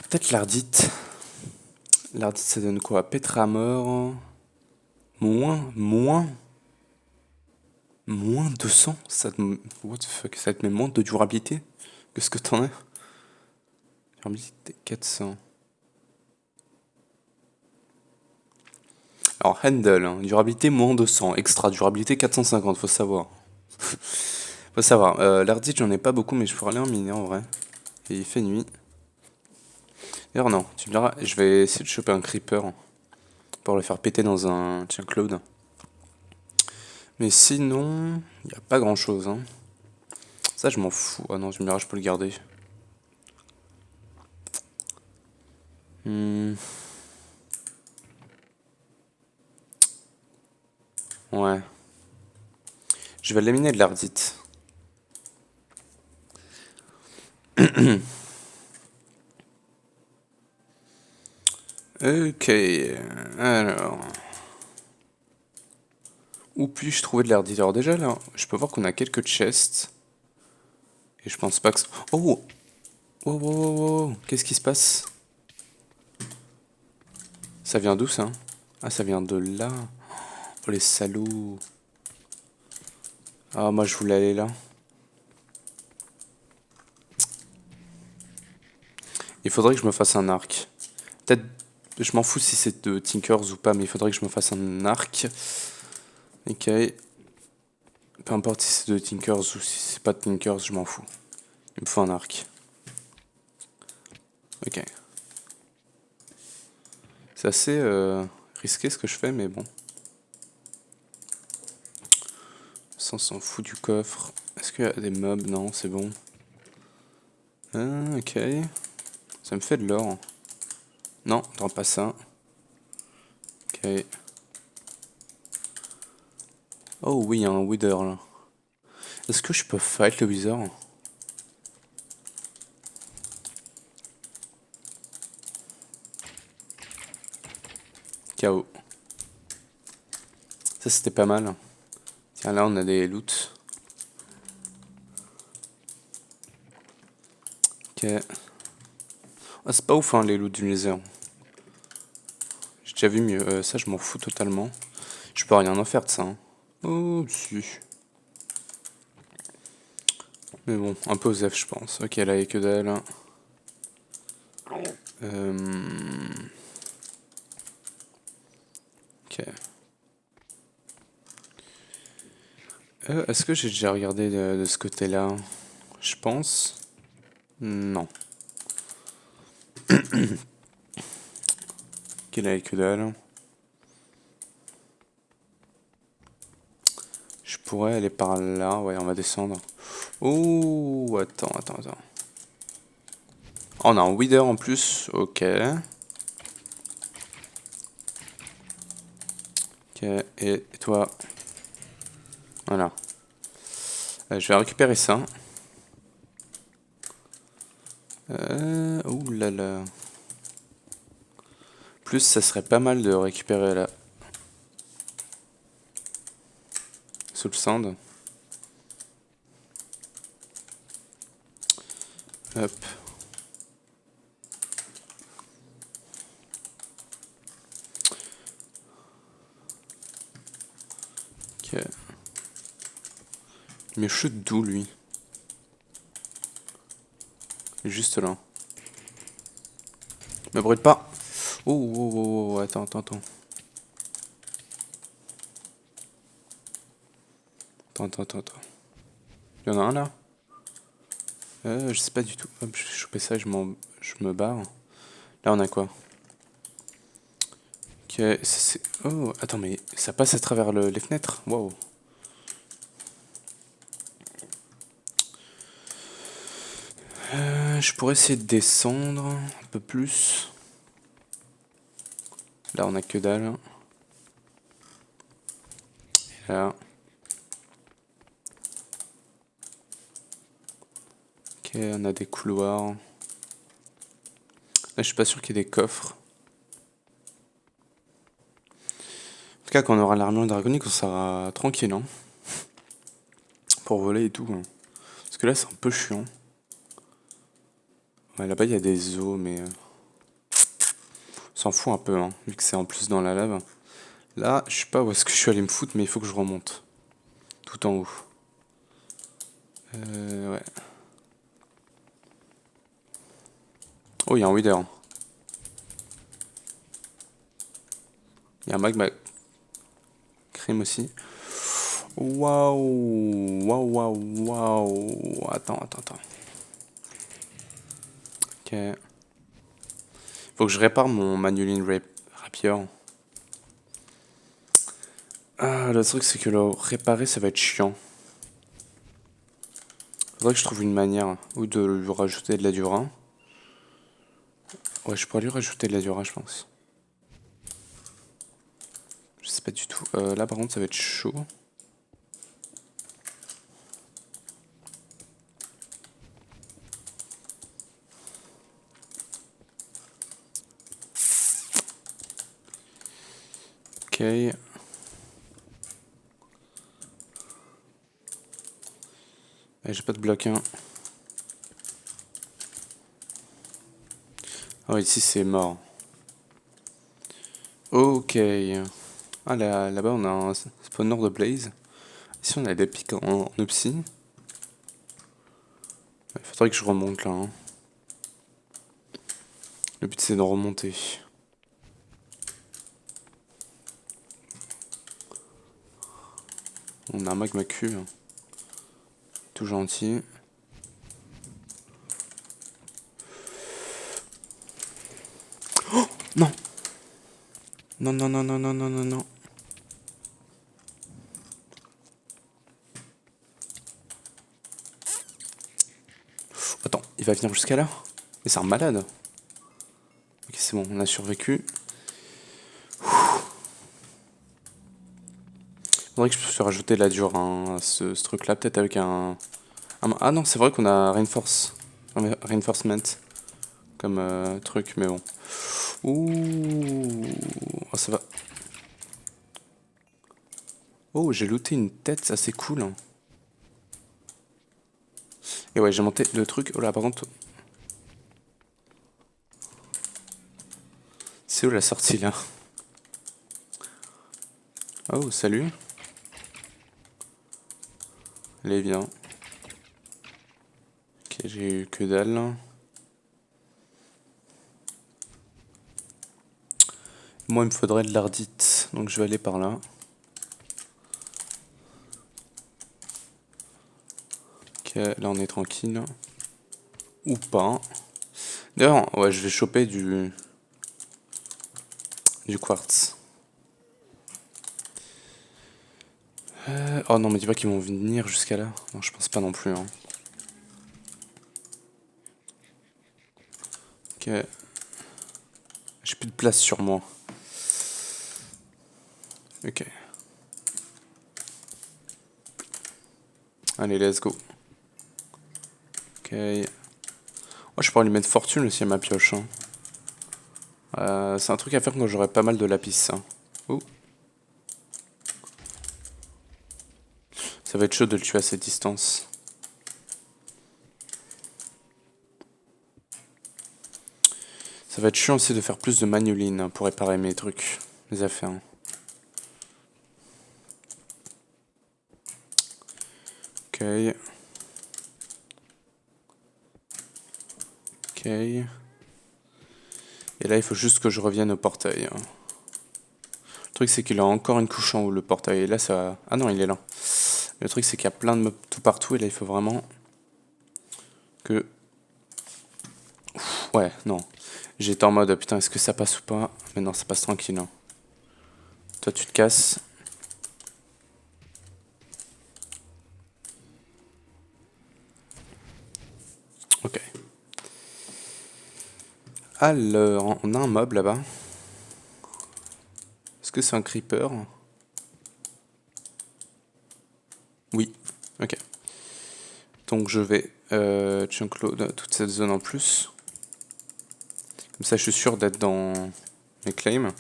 Peut-être l'ardite. L'ardite ça donne quoi? Pétramore. Moins 200? What the fuck? Ça te met moins de durabilité que ce que t'en as? Durabilité 400. Alors handle, hein, durabilité moins 200. Extra durabilité 450, faut savoir. Faut savoir. L'ardite j'en ai pas beaucoup mais je pourrais aller en miner en vrai. Et il fait nuit. D'ailleurs non, tu me diras, je vais essayer de choper un creeper pour le faire péter dans un tiens cloud. Mais sinon, il n'y a pas grand chose, hein. Ça, je m'en fous. Ah non, tu me diras, je peux le garder. Hmm. Ouais. Je vais éliminer de l'ardite. Ok. Alors. Où puis-je trouver de l'ardite? Alors déjà là, je peux voir qu'on a quelques chests. Et je pense pas que... Oh! Oh, oh, oh, oh. Qu'est-ce qui se passe? Ça vient d'où ça? Ah, ça vient de là. Oh les salauds. Ah, moi je voulais aller là. Il faudrait que je me fasse un arc. Peut-être... Je m'en fous si c'est de Tinkers ou pas, mais il faudrait que je me fasse un arc. Ok. Peu importe si c'est de Tinkers ou si c'est pas de Tinkers, je m'en fous. Il me faut un arc. Ok. C'est assez risqué ce que je fais, mais bon. Ça, on s'en fout du coffre. Est-ce qu'il y a des mobs? Non, c'est bon. Ah, ok. Ça me fait de l'or. Non, non, pas ça. Ok. Oh oui, il y a un Wither là. Est-ce que je peux fight le Wither? KO. Ça, c'était pas mal. Tiens, là, on a des loots. Ok. Ah, c'est pas ouf, hein, les loots du Nether. J'ai déjà vu mieux. Ça, je m'en fous totalement. Je peux rien en faire de ça. Hein. Oh, si. Mais bon, un peu aux F, je pense. Ok, là, il n'y a que dalle. Ok. Est-ce que j'ai déjà regardé de ce côté-là? Je pense. Non. Ok, là, il n'y a que dalle. Je pourrais aller par là. Ouais, on va descendre. Oh, attends. Oh, on a un Wither en plus. Ok. Ok, et toi? Voilà. Je vais récupérer ça. Ouh là là. Plus, ça serait pas mal de récupérer la sous le sand. Hop. Ok. Mais chute d'où lui? Juste là. Me brûle pas. Oh, attends. Attends. Il y en a un là? Je sais pas du tout. Hop, je vais choper ça, je me barre. Là, on a quoi? Ok, oh, attends, mais ça passe à travers les fenêtres? Waouh. Je pourrais essayer de descendre un peu plus. Là, on a que dalle. Et là. Ok, on a des couloirs. Là, je suis pas sûr qu'il y ait des coffres. En tout cas, quand on aura l'armure draconique, on sera tranquille, hein. Pour voler et tout. Hein. Parce que là, c'est un peu chiant. Ouais, là-bas, il y a des os, mais... on s'en fout un peu, hein, vu que c'est en plus dans la lave. Là, je sais pas où est-ce que je suis allé me foutre, mais il faut que je remonte. Tout en haut. Ouais. Oh, il y a un Wither. Il y a un magma crime aussi. Waouh. Attends. Ok. Faut que je répare mon Manuline Rapier. Ah, le truc, c'est que le réparer, ça va être chiant. Faudrait que je trouve une manière. Ou de lui rajouter de la dura. Ouais, je pourrais lui rajouter de la dura, je pense. Je sais pas du tout. Là, par contre, ça va être chaud. Ok. J'ai pas de bloc 1. Ah, ici, c'est mort. Ok. Ah, là-bas, on a un spawner de blaze. Ici, on a des pics en obsi. Il faudrait que je remonte là. Hein. Le but, c'est de remonter. On a un magma cube. Tout gentil. Oh non. Non. Attends, il va venir jusqu'à là. Mais c'est un malade. Ok, c'est bon, on a survécu. Faudrait que je puisse rajouter de la dure hein, à ce truc-là, peut-être avec Ah non, c'est vrai qu'on a Reinforcement comme truc, mais bon. Ouh, oh, ça va. Oh, j'ai looté une tête, ça c'est cool, hein. Et ouais, j'ai monté le truc. Oh là, par contre. C'est où la sortie là? Oh, salut. Allez, viens. Ok, j'ai eu que dalle. Moi, il me faudrait de l'ardite. Donc, je vais aller par là. Ok, là, on est tranquille. Ou pas. D'ailleurs, ouais, je vais choper du quartz. Oh non, mais dis pas qu'ils vont venir jusqu'à là. Non, je pense pas non plus, hein. Ok. J'ai plus de place sur moi. Ok. Allez, let's go. Ok. Oh, je pourrais lui mettre fortune aussi à ma pioche, hein. C'est un truc à faire quand j'aurai pas mal de lapis, ça. Ouh. Ça va être chaud de le tuer à cette distance. Ça va être chiant aussi de faire plus de manuline hein, pour réparer mes trucs, mes affaires. Ok. Ok. Et là, il faut juste que je revienne au portail. Le truc, c'est qu'il a encore une couche en haut, le portail. Et là, ça... Ah non, il est là. Le truc, c'est qu'il y a plein de mobs tout partout. Et là, il faut vraiment que... Ouais, non. J'étais en mode, putain, est-ce que ça passe ou pas? Mais non, ça passe tranquille. Hein. Toi, tu te casses. Ok. Alors, on a un mob là-bas. Est-ce que c'est un creeper? Oui. Ok. Donc je vais chunkload toute cette zone en plus. Comme ça, je suis sûr d'être dans mes claims.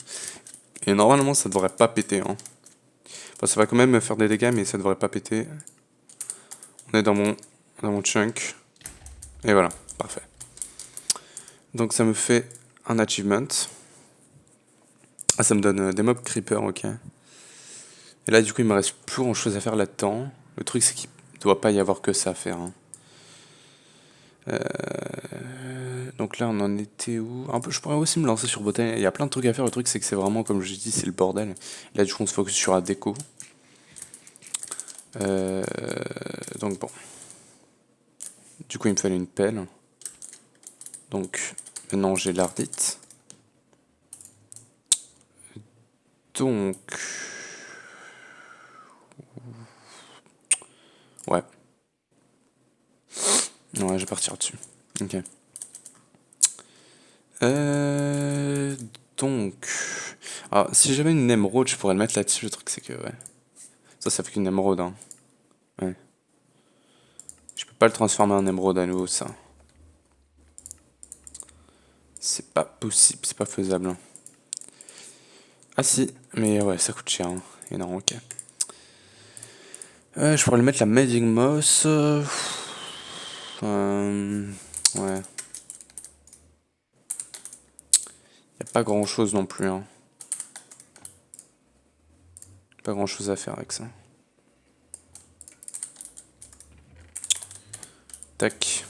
Et normalement, ça devrait pas péter. Hein. Enfin, ça va quand même me faire des dégâts, mais ça devrait pas péter. On est dans mon chunk. Et voilà, parfait. Donc ça me fait un achievement. Ah, ça me donne des mobs creeper, ok. Et là, du coup, il me reste plus grand chose à faire là-dedans. Le truc, c'est qu'il doit pas y avoir que ça à faire. Hein. Donc là, on en était où? Un peu, je pourrais aussi me lancer sur Botanique. Il y a plein de trucs à faire. Le truc, c'est que c'est vraiment, comme je dis, c'est le bordel. Et là, du coup, on se focus sur la déco. Donc bon. Du coup, il me fallait une pelle. Donc, maintenant, j'ai l'ardite. Donc... Ouais. Ouais, je vais partir dessus. Ok. Euh... Donc... Alors, si j'avais une émeraude, je pourrais le mettre là-dessus. Le truc, c'est que, ouais. Ça fait qu'une émeraude, hein. Ouais. Je peux pas le transformer en émeraude à nouveau, ça. C'est pas possible, c'est pas faisable. Hein. Ah si, mais ouais, ça coûte cher. Hein. Et non, ok. Je pourrais le mettre la Magic Moss. Ouais. Y a pas grand chose non plus. Hein. Pas grand chose à faire avec ça. Tac.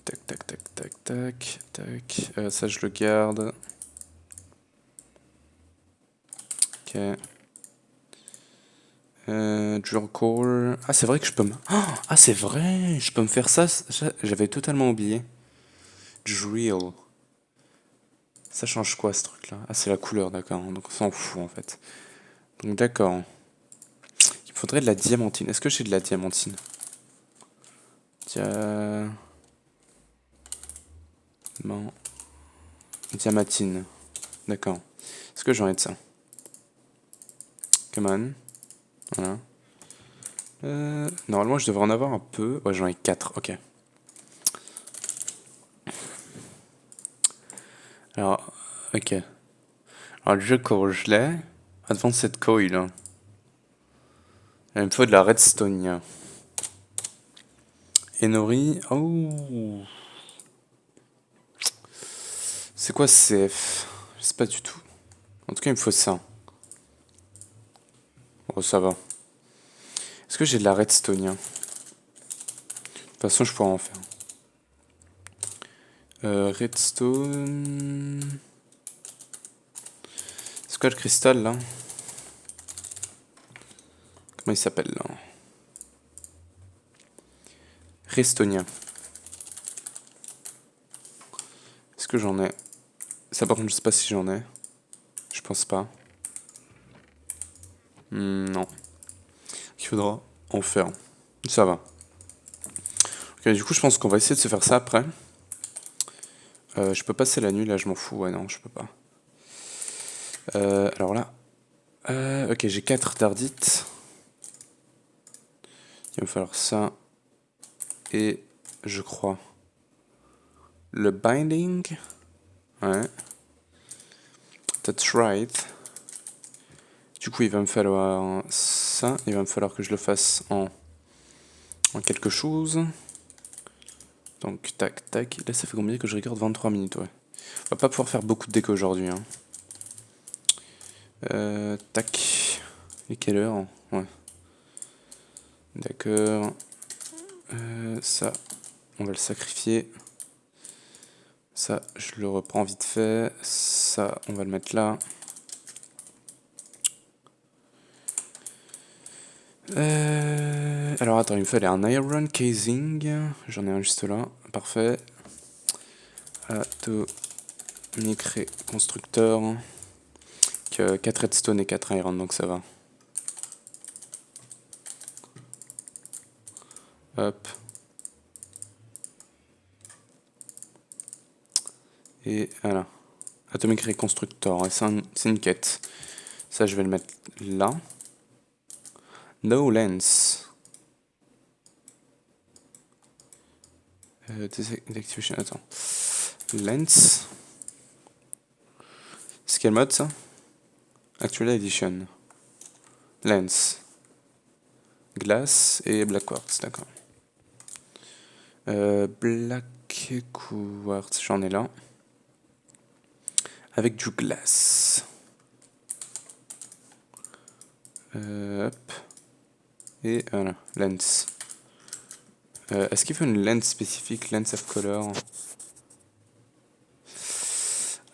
Tac, tac, tac, tac, tac, tac. Ça, je le garde. Ok. Drill core. Ah, c'est vrai que je peux me... Ah, c'est vrai! Je peux me faire ça. J'avais totalement oublié. Drill. Ça change quoi, ce truc-là? Ah, c'est la couleur, d'accord. Donc, on s'en fout, en fait. Donc, d'accord. Il me faudrait de la diamantine. Est-ce que j'ai de la diamantine? Tiens... Non. Diamantine. D'accord. Est-ce que j'en ai de ça? Come on. Voilà. Normalement, je devrais en avoir un peu. Ouais, j'en ai 4. Ok. Alors, ok. Alors Alors, le jeu que je l'ai, Advanced Coil. Il me faut de la redstone. Enori. Oh. C'est quoi CF? Je sais pas du tout. En tout cas, il me faut ça. Oh, ça va. Est-ce que j'ai de la redstone? De toute façon, je pourrais en faire. Redstone. C'est quoi le cristal là? Comment il s'appelle là? Restonia. Est-ce que j'en ai? Ça par contre, je sais pas si j'en ai. Je pense pas. Non. Il faudra en faire. Ça va. Ok, du coup, je pense qu'on va essayer de se faire ça après. Je peux passer la nuit là, je m'en fous. Ouais, non, je peux pas. Alors là. Ok, j'ai 4 dardites. Il va me falloir ça. Et je crois. Le binding. Ouais. That's right. Du coup, il va me falloir ça. Il va me falloir que je le fasse en quelque chose. Donc, tac, tac. Là, ça fait combien que je regarde? 23 minutes, ouais. On va pas pouvoir faire beaucoup de déco aujourd'hui. Hein. Tac. Et quelle heure? Ouais. D'accord. Ça, on va le sacrifier. Ça, je le reprends vite fait. Ça, on va le mettre là. Alors attends, il me fallait un iron casing. J'en ai un juste là. Parfait. Atomic constructeur. 4 redstone et 4 iron, donc ça va. Hop. Et voilà. Atomic Reconstructor, c'est une quête. Ça, je vais le mettre là. No lens. Deactivation, attends. Lens. C'est quel mode ça? Actual Edition. Lens. Glass et Black Quartz, d'accord. Black Quartz, j'en ai là. Avec du glace. Hop. Et voilà, lens. Est-ce qu'il faut une lens spécifique, lens of color?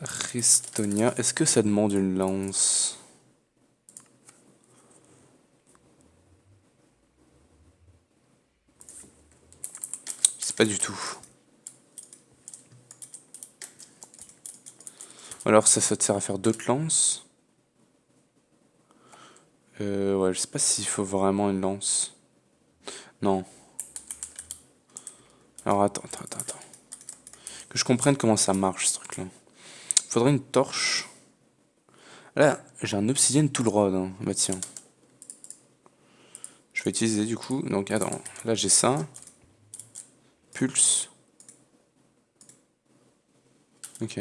Restonia, est-ce que ça demande une lance? Je sais pas du tout. Alors ça te sert à faire d'autres lances? Ouais, je sais pas s'il faut vraiment une lance. Non. Alors attends. Que je comprenne comment ça marche ce truc là. Faudrait une torche. Là, j'ai un obsidienne tout le rod. Hein. Bah tiens. Je vais utiliser du coup. Donc attends, là j'ai ça. Pulse. Ok.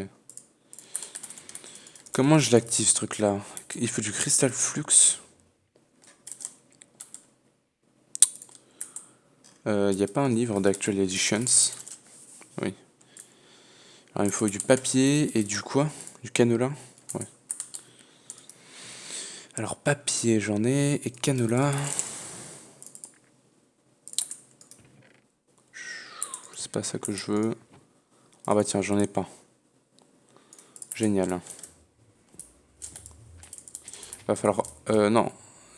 Comment je l'active ce truc là? Il faut du crystal flux. Il n'y a pas un livre d'Actual Editions? Oui. Alors il faut du papier et du quoi? Du canola? Ouais. Alors papier j'en ai et canola. C'est pas ça que je veux. Ah bah tiens, j'en ai pas. Génial. Va falloir... non.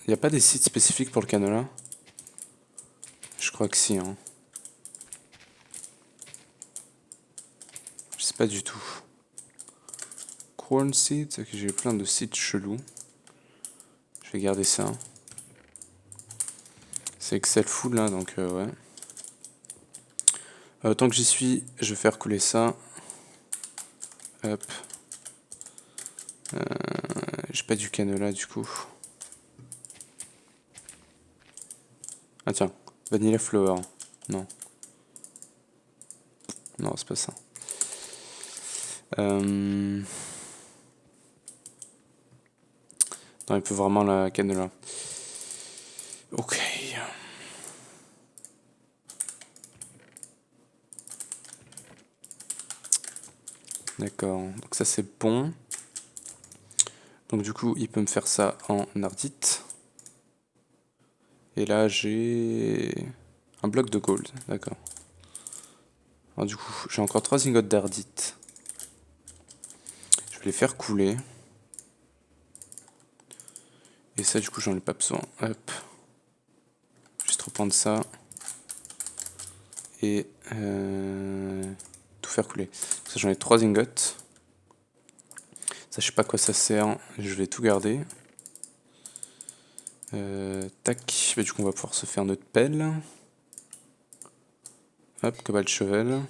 Il n'y a pas des sites spécifiques pour le canola? Je crois que si. Hein. Je sais pas du tout. Corn seeds, ok, j'ai plein de sites chelous. Je vais garder ça. C'est Excel full là, donc ouais. Tant que j'y suis, je vais faire couler ça. Hop. J'ai pas du canola du coup. Ah tiens, vanilla flower. Non. Non, c'est pas ça. Non, il peut vraiment la cannelin. Ok. D'accord, donc ça c'est bon. Donc du coup, il peut me faire ça en ardite. Et là, j'ai un bloc de gold, d'accord. Alors du coup, j'ai encore 3 ingots d'ardite. Je vais les faire couler. Et ça, du coup, j'en ai pas besoin. Hop. Juste reprendre ça. Et tout faire couler. Ça, j'en ai 3 ingots. Ça, je sais pas à quoi ça sert. Je vais tout garder. Tac. Bah, du coup, on va pouvoir se faire notre pelle. Hop, cobalt chevel.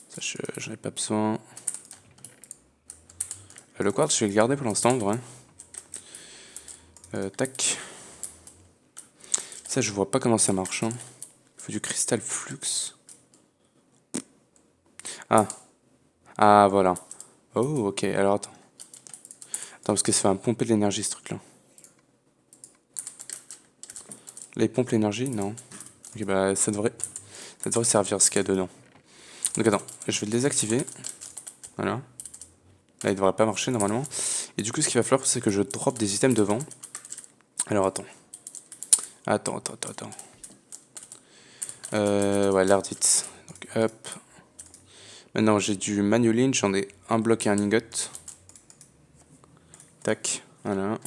Ça, j'en ai pas besoin. Le quartz, je vais le garder pour l'instant, en vrai. Tac. Ça, je vois pas comment ça marche. Hein. Il faut du cristal flux. Ah. Ah, voilà. Oh, ok. Alors, attends. Attends, parce que ça va me pomper de l'énergie, ce truc-là. Là, il pompe l'énergie? Non. Ok, bah, ça devrait servir ce qu'il y a dedans. Donc, attends. Je vais le désactiver. Voilà. Là, il devrait pas marcher, normalement. Et du coup, ce qu'il va falloir, c'est que je drop des items devant. Alors, attends. Attends. Ouais, l'ardite. Donc, hop. Maintenant, j'ai du manuline, j'en ai un bloc et un ingot. Tac, voilà.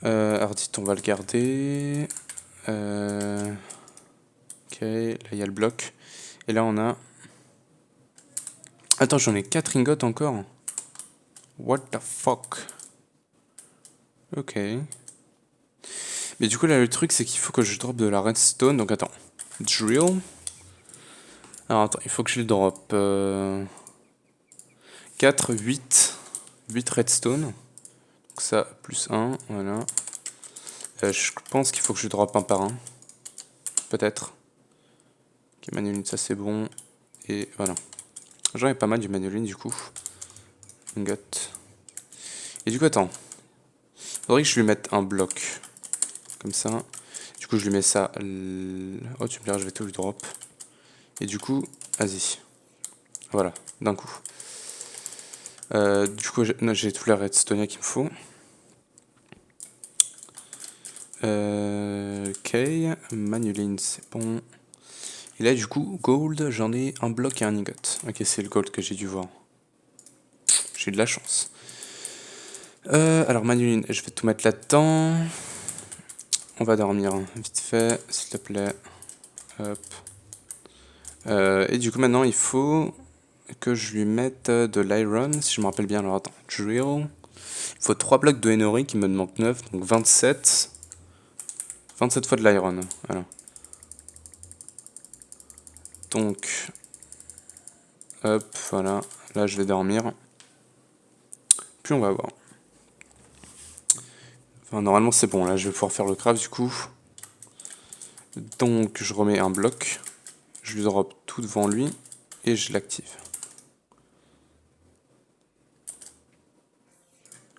Ardite, on va le garder. Ok, là, il y a le bloc. Et là, on a... Attends, j'en ai 4 ingots encore. What the fuck? Ok. Mais du coup, là, le truc, c'est qu'il faut que je drop de la redstone. Donc, attends. Drill. Alors, attends, il faut que je le drop. 4, 8. 8 redstone. Donc ça, plus 1, voilà. Je pense qu'il faut que je drop un par un. Peut-être. Ok, manuline, ça c'est bon. Et voilà. J'en ai pas mal du manuline, du coup. Ingot. Et du coup, attends. Il faudrait que je lui mette un bloc. Comme ça. Du coup, je lui mets ça. Oh, tu me diras, je vais tout lui drop. Et du coup, vas-y. Voilà, d'un coup. Du coup, j'ai tout la redstone qu'il me faut. Ok, manuline, c'est bon. Et là, du coup, gold, j'en ai un bloc et un ingot. Ok, c'est le gold que j'ai dû voir. J'ai eu de la chance. Alors, manuline, je vais tout mettre là-dedans. On va dormir, hein, vite fait, s'il te plaît. Hop. Et du coup, maintenant, il faut que je lui mette de l'iron, si je me rappelle bien. Alors, attends, drill. Il faut 3 blocs de Henori qui me manque 9, donc 27. 27 fois de l'iron, voilà. Donc, hop, voilà. Là, je vais dormir. Puis on va voir. Enfin, normalement, c'est bon. Là, je vais pouvoir faire le craft, du coup. Donc, je remets un bloc. Je lui drop tout devant lui. Et je l'active.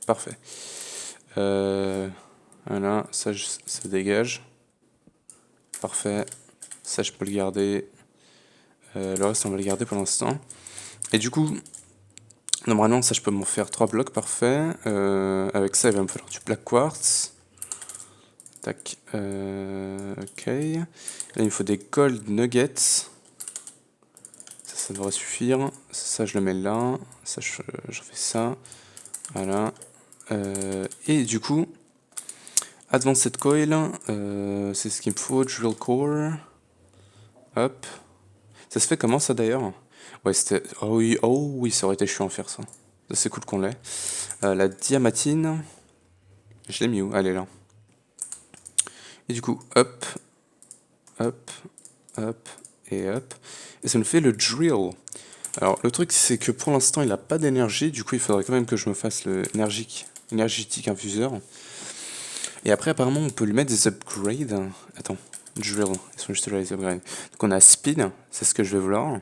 Parfait. Voilà, ça dégage. Parfait. Ça, je peux le garder. Le reste, on va le garder pour l'instant. Et du coup, normalement, ça, je peux m'en faire 3 blocs, parfait. Avec ça, il va me falloir du black quartz. Tac. Ok. Là, il me faut des gold nuggets. Ça devrait suffire. Ça, je le mets là. Ça, je fais ça. Voilà. Et du coup, Advanced Coil, c'est ce qu'il me faut. Drill Core. Hop. Ça se fait comment ça d'ailleurs? Ouais, c'était. Oh oui, ça aurait été chiant à faire ça. Ça, c'est cool qu'on l'ait. La diamatine. Je l'ai mis où? Elle est là. Et du coup, hop, hop, hop, et hop. Et ça nous fait le drill. Alors, le truc, c'est que pour l'instant, il n'a pas d'énergie. Du coup, il faudrait quand même que je me fasse le énergétique infuseur. Et après, apparemment, on peut lui mettre des upgrades. Attends, drill, ils sont juste là les upgrades. Donc, on a speed, c'est ce que je vais vouloir.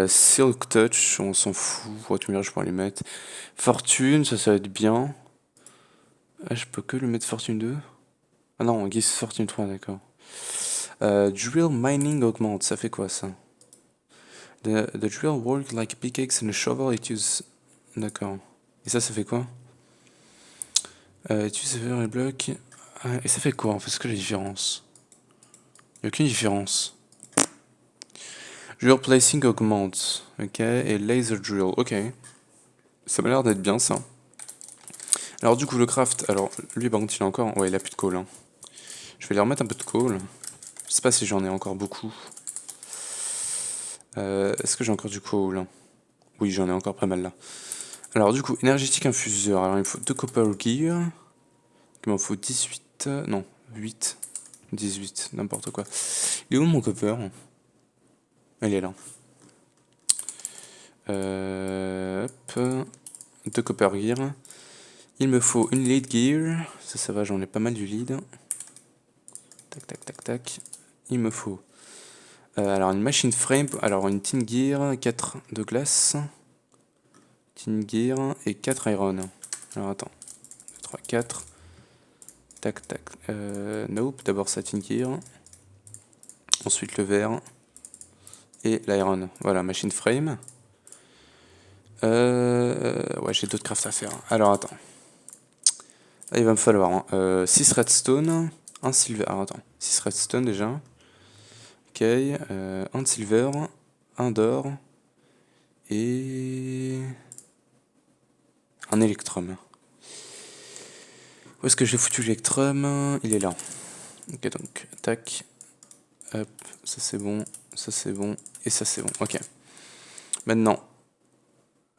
Silk Touch, on s'en fout. Ouais, tu me diras, je pourrais les mettre. Fortune, ça va être bien. Ah, je peux que lui mettre Fortune 2. Ah non, Guise Fortune 3, d'accord. Drill Mining augmente, ça fait quoi ça? The drill work like a pickaxe and a shovel, it use... D'accord. Et ça fait quoi? It use les blocs... Et ça fait quoi en fait? C'est que la différence? Il n'y a aucune différence. Drill placing augmente. Ok. Et laser drill. Ok. Ça m'a l'air d'être bien ça. Alors du coup le craft. Alors lui par contre il a encore. Ouais il a plus de coal. Hein. Je vais lui remettre un peu de coal. Je sais pas si j'en ai encore beaucoup. Est-ce que j'ai encore du coal? Oui j'en ai encore pas mal là. Alors du coup énergétique infuseur. Alors il me faut 2 copper gear. Il m'en faut 18. Non 8. 18. N'importe quoi. Il est où mon copper? Elle est là. Hop. 2 copper gear. Il me faut une lead gear. Ça va, j'en ai pas mal du lead. Tac, tac, tac, tac. Il me faut... alors, une machine frame. Alors, une tin gear, 4 de glace. Tin gear et 4 iron. Alors, attends. 3, 4. Tac, tac. Nope, d'abord ça, tin gear. Ensuite, le verre. Et l'iron. Voilà, machine frame. Ouais, j'ai d'autres crafts à faire. Alors, attends. Là, il va me falloir 6 redstone, 1 silver. Alors, attends. 6 redstone déjà. Ok. 1 de silver, 1 d'or. Et... un électrum. Où est-ce que j'ai foutu l'électrum? Il est là. Ok, donc, tac. Hop, ça c'est bon, ça c'est bon, et ça c'est bon. Ok. Maintenant.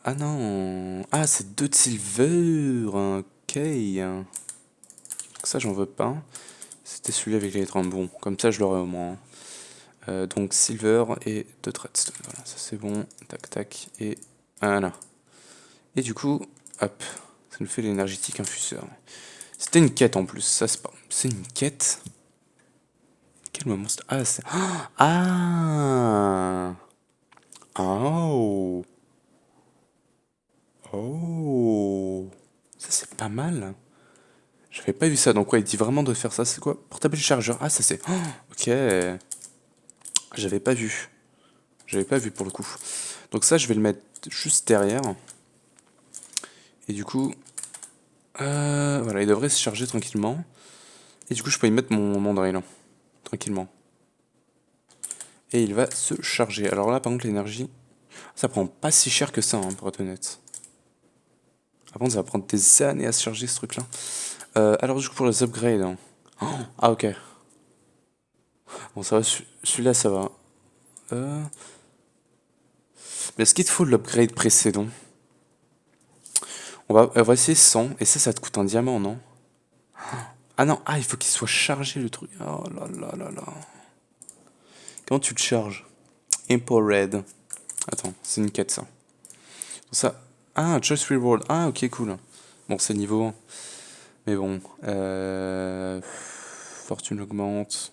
Ah non. Ah, c'est 2 de silver. Ok. Ça, j'en veux pas. C'était celui avec l'électrum. Bon, comme ça, je l'aurai au moins. Donc, silver et 2 de redstone. Voilà, ça c'est bon. Tac, tac. Et voilà. Et du coup, hop. Ça nous fait l'énergétique infuseur. C'était une quête en plus, ça c'est pas... C'est une quête? Quel moment c'était... Ah, c'est... Ah. Oh. Oh. Ça c'est pas mal. J'avais pas vu ça, donc ouais, il dit vraiment de faire ça. C'est quoi? Portable chargeur. Ah, ça c'est... ok. J'avais pas vu. J'avais pas vu pour le coup. Donc ça, je vais le mettre juste derrière. Et du coup... voilà, il devrait se charger tranquillement. Et du coup, je peux y mettre mon drill. Tranquillement. Et il va se charger. Alors là, par contre, l'énergie, ça prend pas si cher que ça, hein, pour être honnête. Par contre, ça va prendre des années à se charger, ce truc-là. Alors, du coup, pour les upgrades... hein. Oh, ah, ok. Bon, ça va, celui-là, ça va. Mais est-ce qu'il te faut l'upgrade précédent? On va essayer 100. Et ça te coûte un diamant, non? Ah non, ah, il faut qu'il soit chargé, le truc. Oh là là là là. Comment tu te charges? Import red. Attends, c'est une quête, ça. Ça... Ah, Choice Reward. Ah, ok, cool. Bon, c'est niveau 1. Mais bon. Fortune augmente.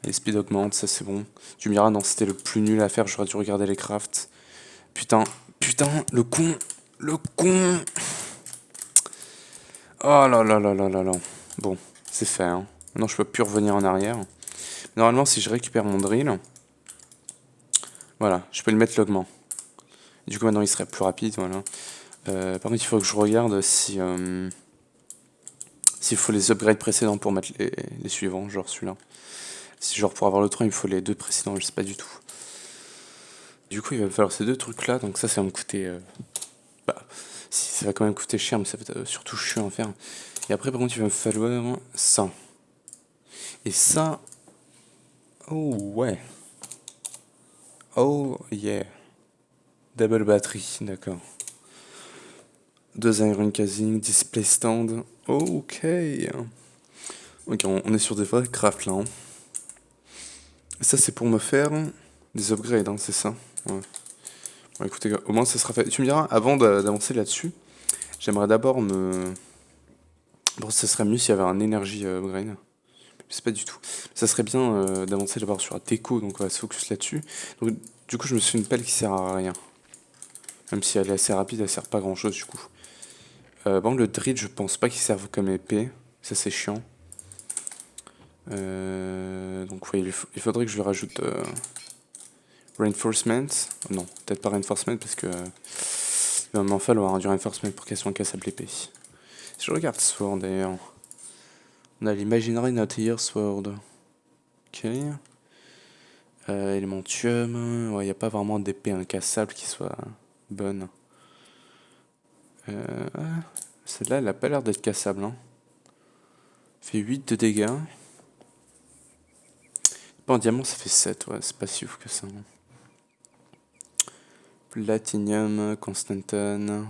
Et speed augmente, ça c'est bon. Tu me diras, non, c'était le plus nul à faire, j'aurais dû regarder les crafts. Putain, putain, le con. Le con. Oh là là là là là là. Bon, c'est fait, hein. Maintenant, je peux plus revenir en arrière. Normalement, si je récupère mon drill, voilà, je peux le mettre l'augment. Du coup, maintenant, il serait plus rapide, voilà. Par contre, il faut que je regarde si... s'il faut les upgrades précédents pour mettre les suivants, genre celui-là. Si genre pour avoir le 3, il me faut les 2 précédents, je sais pas du tout. Du coup, il va me falloir ces 2 trucs-là, donc ça va me coûter... bah, si, ça va quand même coûter cher, mais ça va être surtout chiant à faire. Et après, par contre, il va me falloir ça. Et ça... Oh, ouais. Oh, yeah. Double batterie, d'accord. 2 iron casing, display stand. Ok. Ok, on est sur des vrais crafts là. Hein. Et ça, c'est pour me faire des upgrades, hein, c'est ça? Ouais. Bon, écoutez, au moins ça sera fait. Tu me diras, avant d'avancer là-dessus, j'aimerais d'abord me... Bon, ça serait mieux s'il y avait un énergie upgrade. Je sais pas du tout. Ça serait bien d'avancer d'abord sur la déco, donc on va se focus là-dessus. Donc Du coup, je me suis fait une pelle qui sert à rien. Même si elle est assez rapide, elle sert pas à grand chose du coup. Bon, le drill, je pense pas qu'il serve comme épée. Ça, c'est chiant. Donc, oui, il faudrait que je lui rajoute reinforcement. Oh, non, peut-être pas reinforcement parce que il va m'en falloir du reinforcement pour qu'elle soit incassable l'épée. Si je regarde Sword d'ailleurs, on a l'Imaginary Not Here Sword. Ok. Elementium, ouais, il n'y a pas vraiment d'épée incassable qui soit bonne. Celle-là, elle a pas l'air d'être cassable. Hein. Fait 8 de dégâts. En diamant, ça fait 7, ouais, c'est pas si ouf que ça. Hein. Platinum, Constanton.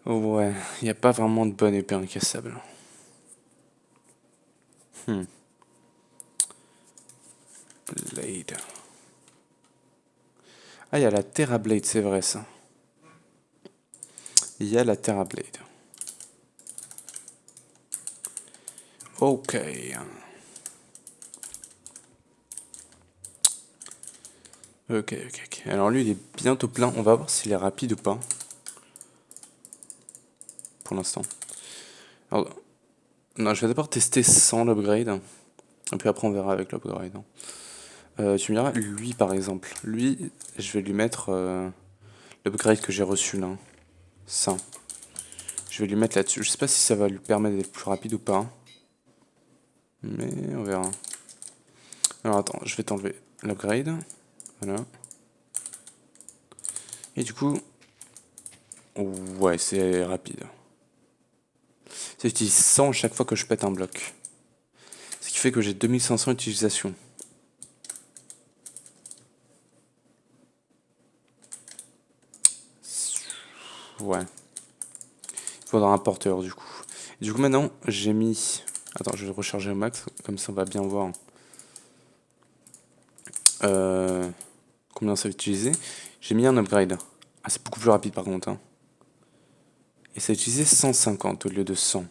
Ouais, il n'y a pas vraiment de bonne épée incassable. Blade. Ah, il y a la Terra Blade, c'est vrai ça. Il y a la Terra Blade. Ok. Ok. Alors lui, il est bientôt plein. On va voir s'il est rapide ou pas. Pour l'instant. Alors, non, je vais d'abord tester sans l'upgrade. Et puis après, on verra avec l'upgrade. Tu me diras, lui par exemple. Lui, je vais lui mettre l'upgrade que j'ai reçu là. Ça. Je vais lui mettre là-dessus. Je sais pas si ça va lui permettre d'être plus rapide ou pas. Mais on verra. Alors attends, je vais t'enlever l'upgrade. Voilà. Et du coup... Ouais, c'est rapide. J'utilise 100 chaque fois que je pète un bloc. Ce qui fait que j'ai 2500 utilisations. Ouais. Il faudra un porteur du coup. Et du coup maintenant, j'ai mis... Attends, je vais recharger au max, comme ça on va bien voir combien ça va utiliser. J'ai mis un upgrade. Ah, c'est beaucoup plus rapide par contre. Hein. Et ça a utilisé 150 au lieu de 100.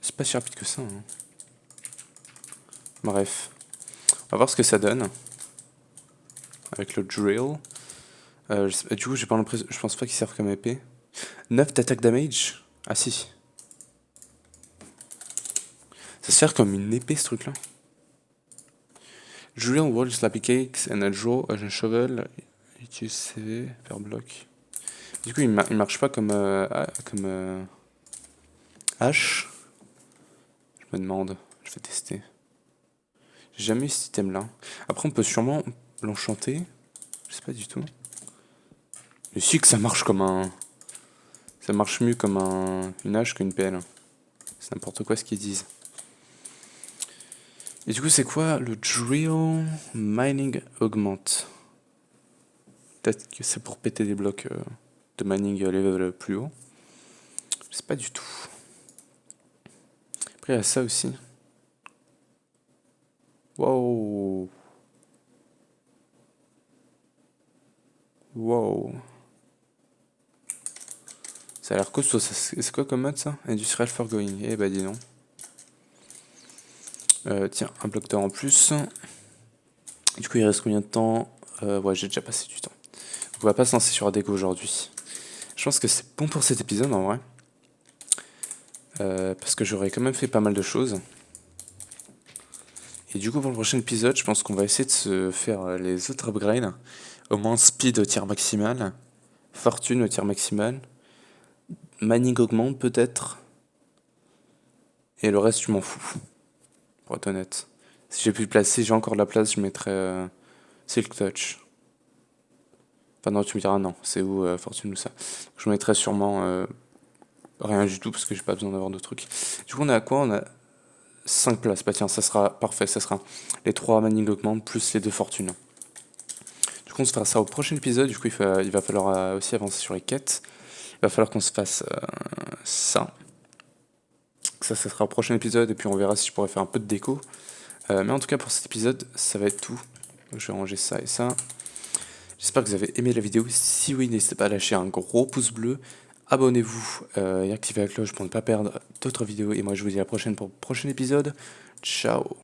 C'est pas si rapide que ça. Hein. Bref. On va voir ce que ça donne. Avec le drill. Du coup, j'ai pas l'impression... Je pense pas qu'il serve comme épée. 9 d'attaque damage. Ah si. Ça sert comme une épée ce truc là. Drill wall slappy cakes and a draw a shovel. Utilise CV, faire bloc. Du coup, il marche pas comme hache. Je me demande. Je vais tester. J'ai jamais eu cet item là. Après, on peut sûrement l'enchanter. Je sais pas du tout. Mais si que ça marche comme un... Ça marche mieux comme une hache qu'une pelle. C'est n'importe quoi ce qu'ils disent. Et du coup, c'est quoi le drill mining augmente? Peut-être que c'est pour péter des blocs de mining level plus haut. Je sais pas du tout. Après, il y a ça aussi. Wow. Wow. Ça a l'air costaud. C'est quoi comme mode ça? Industrial Forgoing. Eh bah dis donc. Tiens, un bloc d'or en plus. Du coup, il reste combien de temps? Ouais, j'ai déjà passé du temps. Donc, on va pas se lancer sur ADECO aujourd'hui. Je pense que c'est bon pour cet épisode en vrai. Parce que j'aurais quand même fait pas mal de choses. Et du coup, pour le prochain épisode, je pense qu'on va essayer de se faire les autres upgrades. Au moins speed au tir maximal. Fortune au tir maximal. Mining augmente peut-être. Et le reste, je m'en fous. Pour être honnête. Si j'ai plus de place, si j'ai encore de la place, je mettrais Silk Touch. Enfin non, tu me diras non, c'est où Fortune ou ça. Je mettrais sûrement rien du tout parce que j'ai pas besoin d'avoir de trucs. Du coup, on a à quoi? On a 5 places. Bah tiens, ça sera parfait, ça sera les 3 Mining Augment plus les 2 Fortunes. Du coup, on se fera ça au prochain épisode. Du coup, il va falloir aussi avancer sur les quêtes. Il va falloir qu'on se fasse ça. Ça sera au prochain épisode et puis on verra si je pourrais faire un peu de déco. Mais en tout cas, pour cet épisode, ça va être tout. Je vais ranger ça et ça. J'espère que vous avez aimé la vidéo. Si oui, n'hésitez pas à lâcher un gros pouce bleu, abonnez-vous et activez la cloche pour ne pas perdre d'autres vidéos. Et moi, je vous dis à la prochaine pour le prochain épisode. Ciao!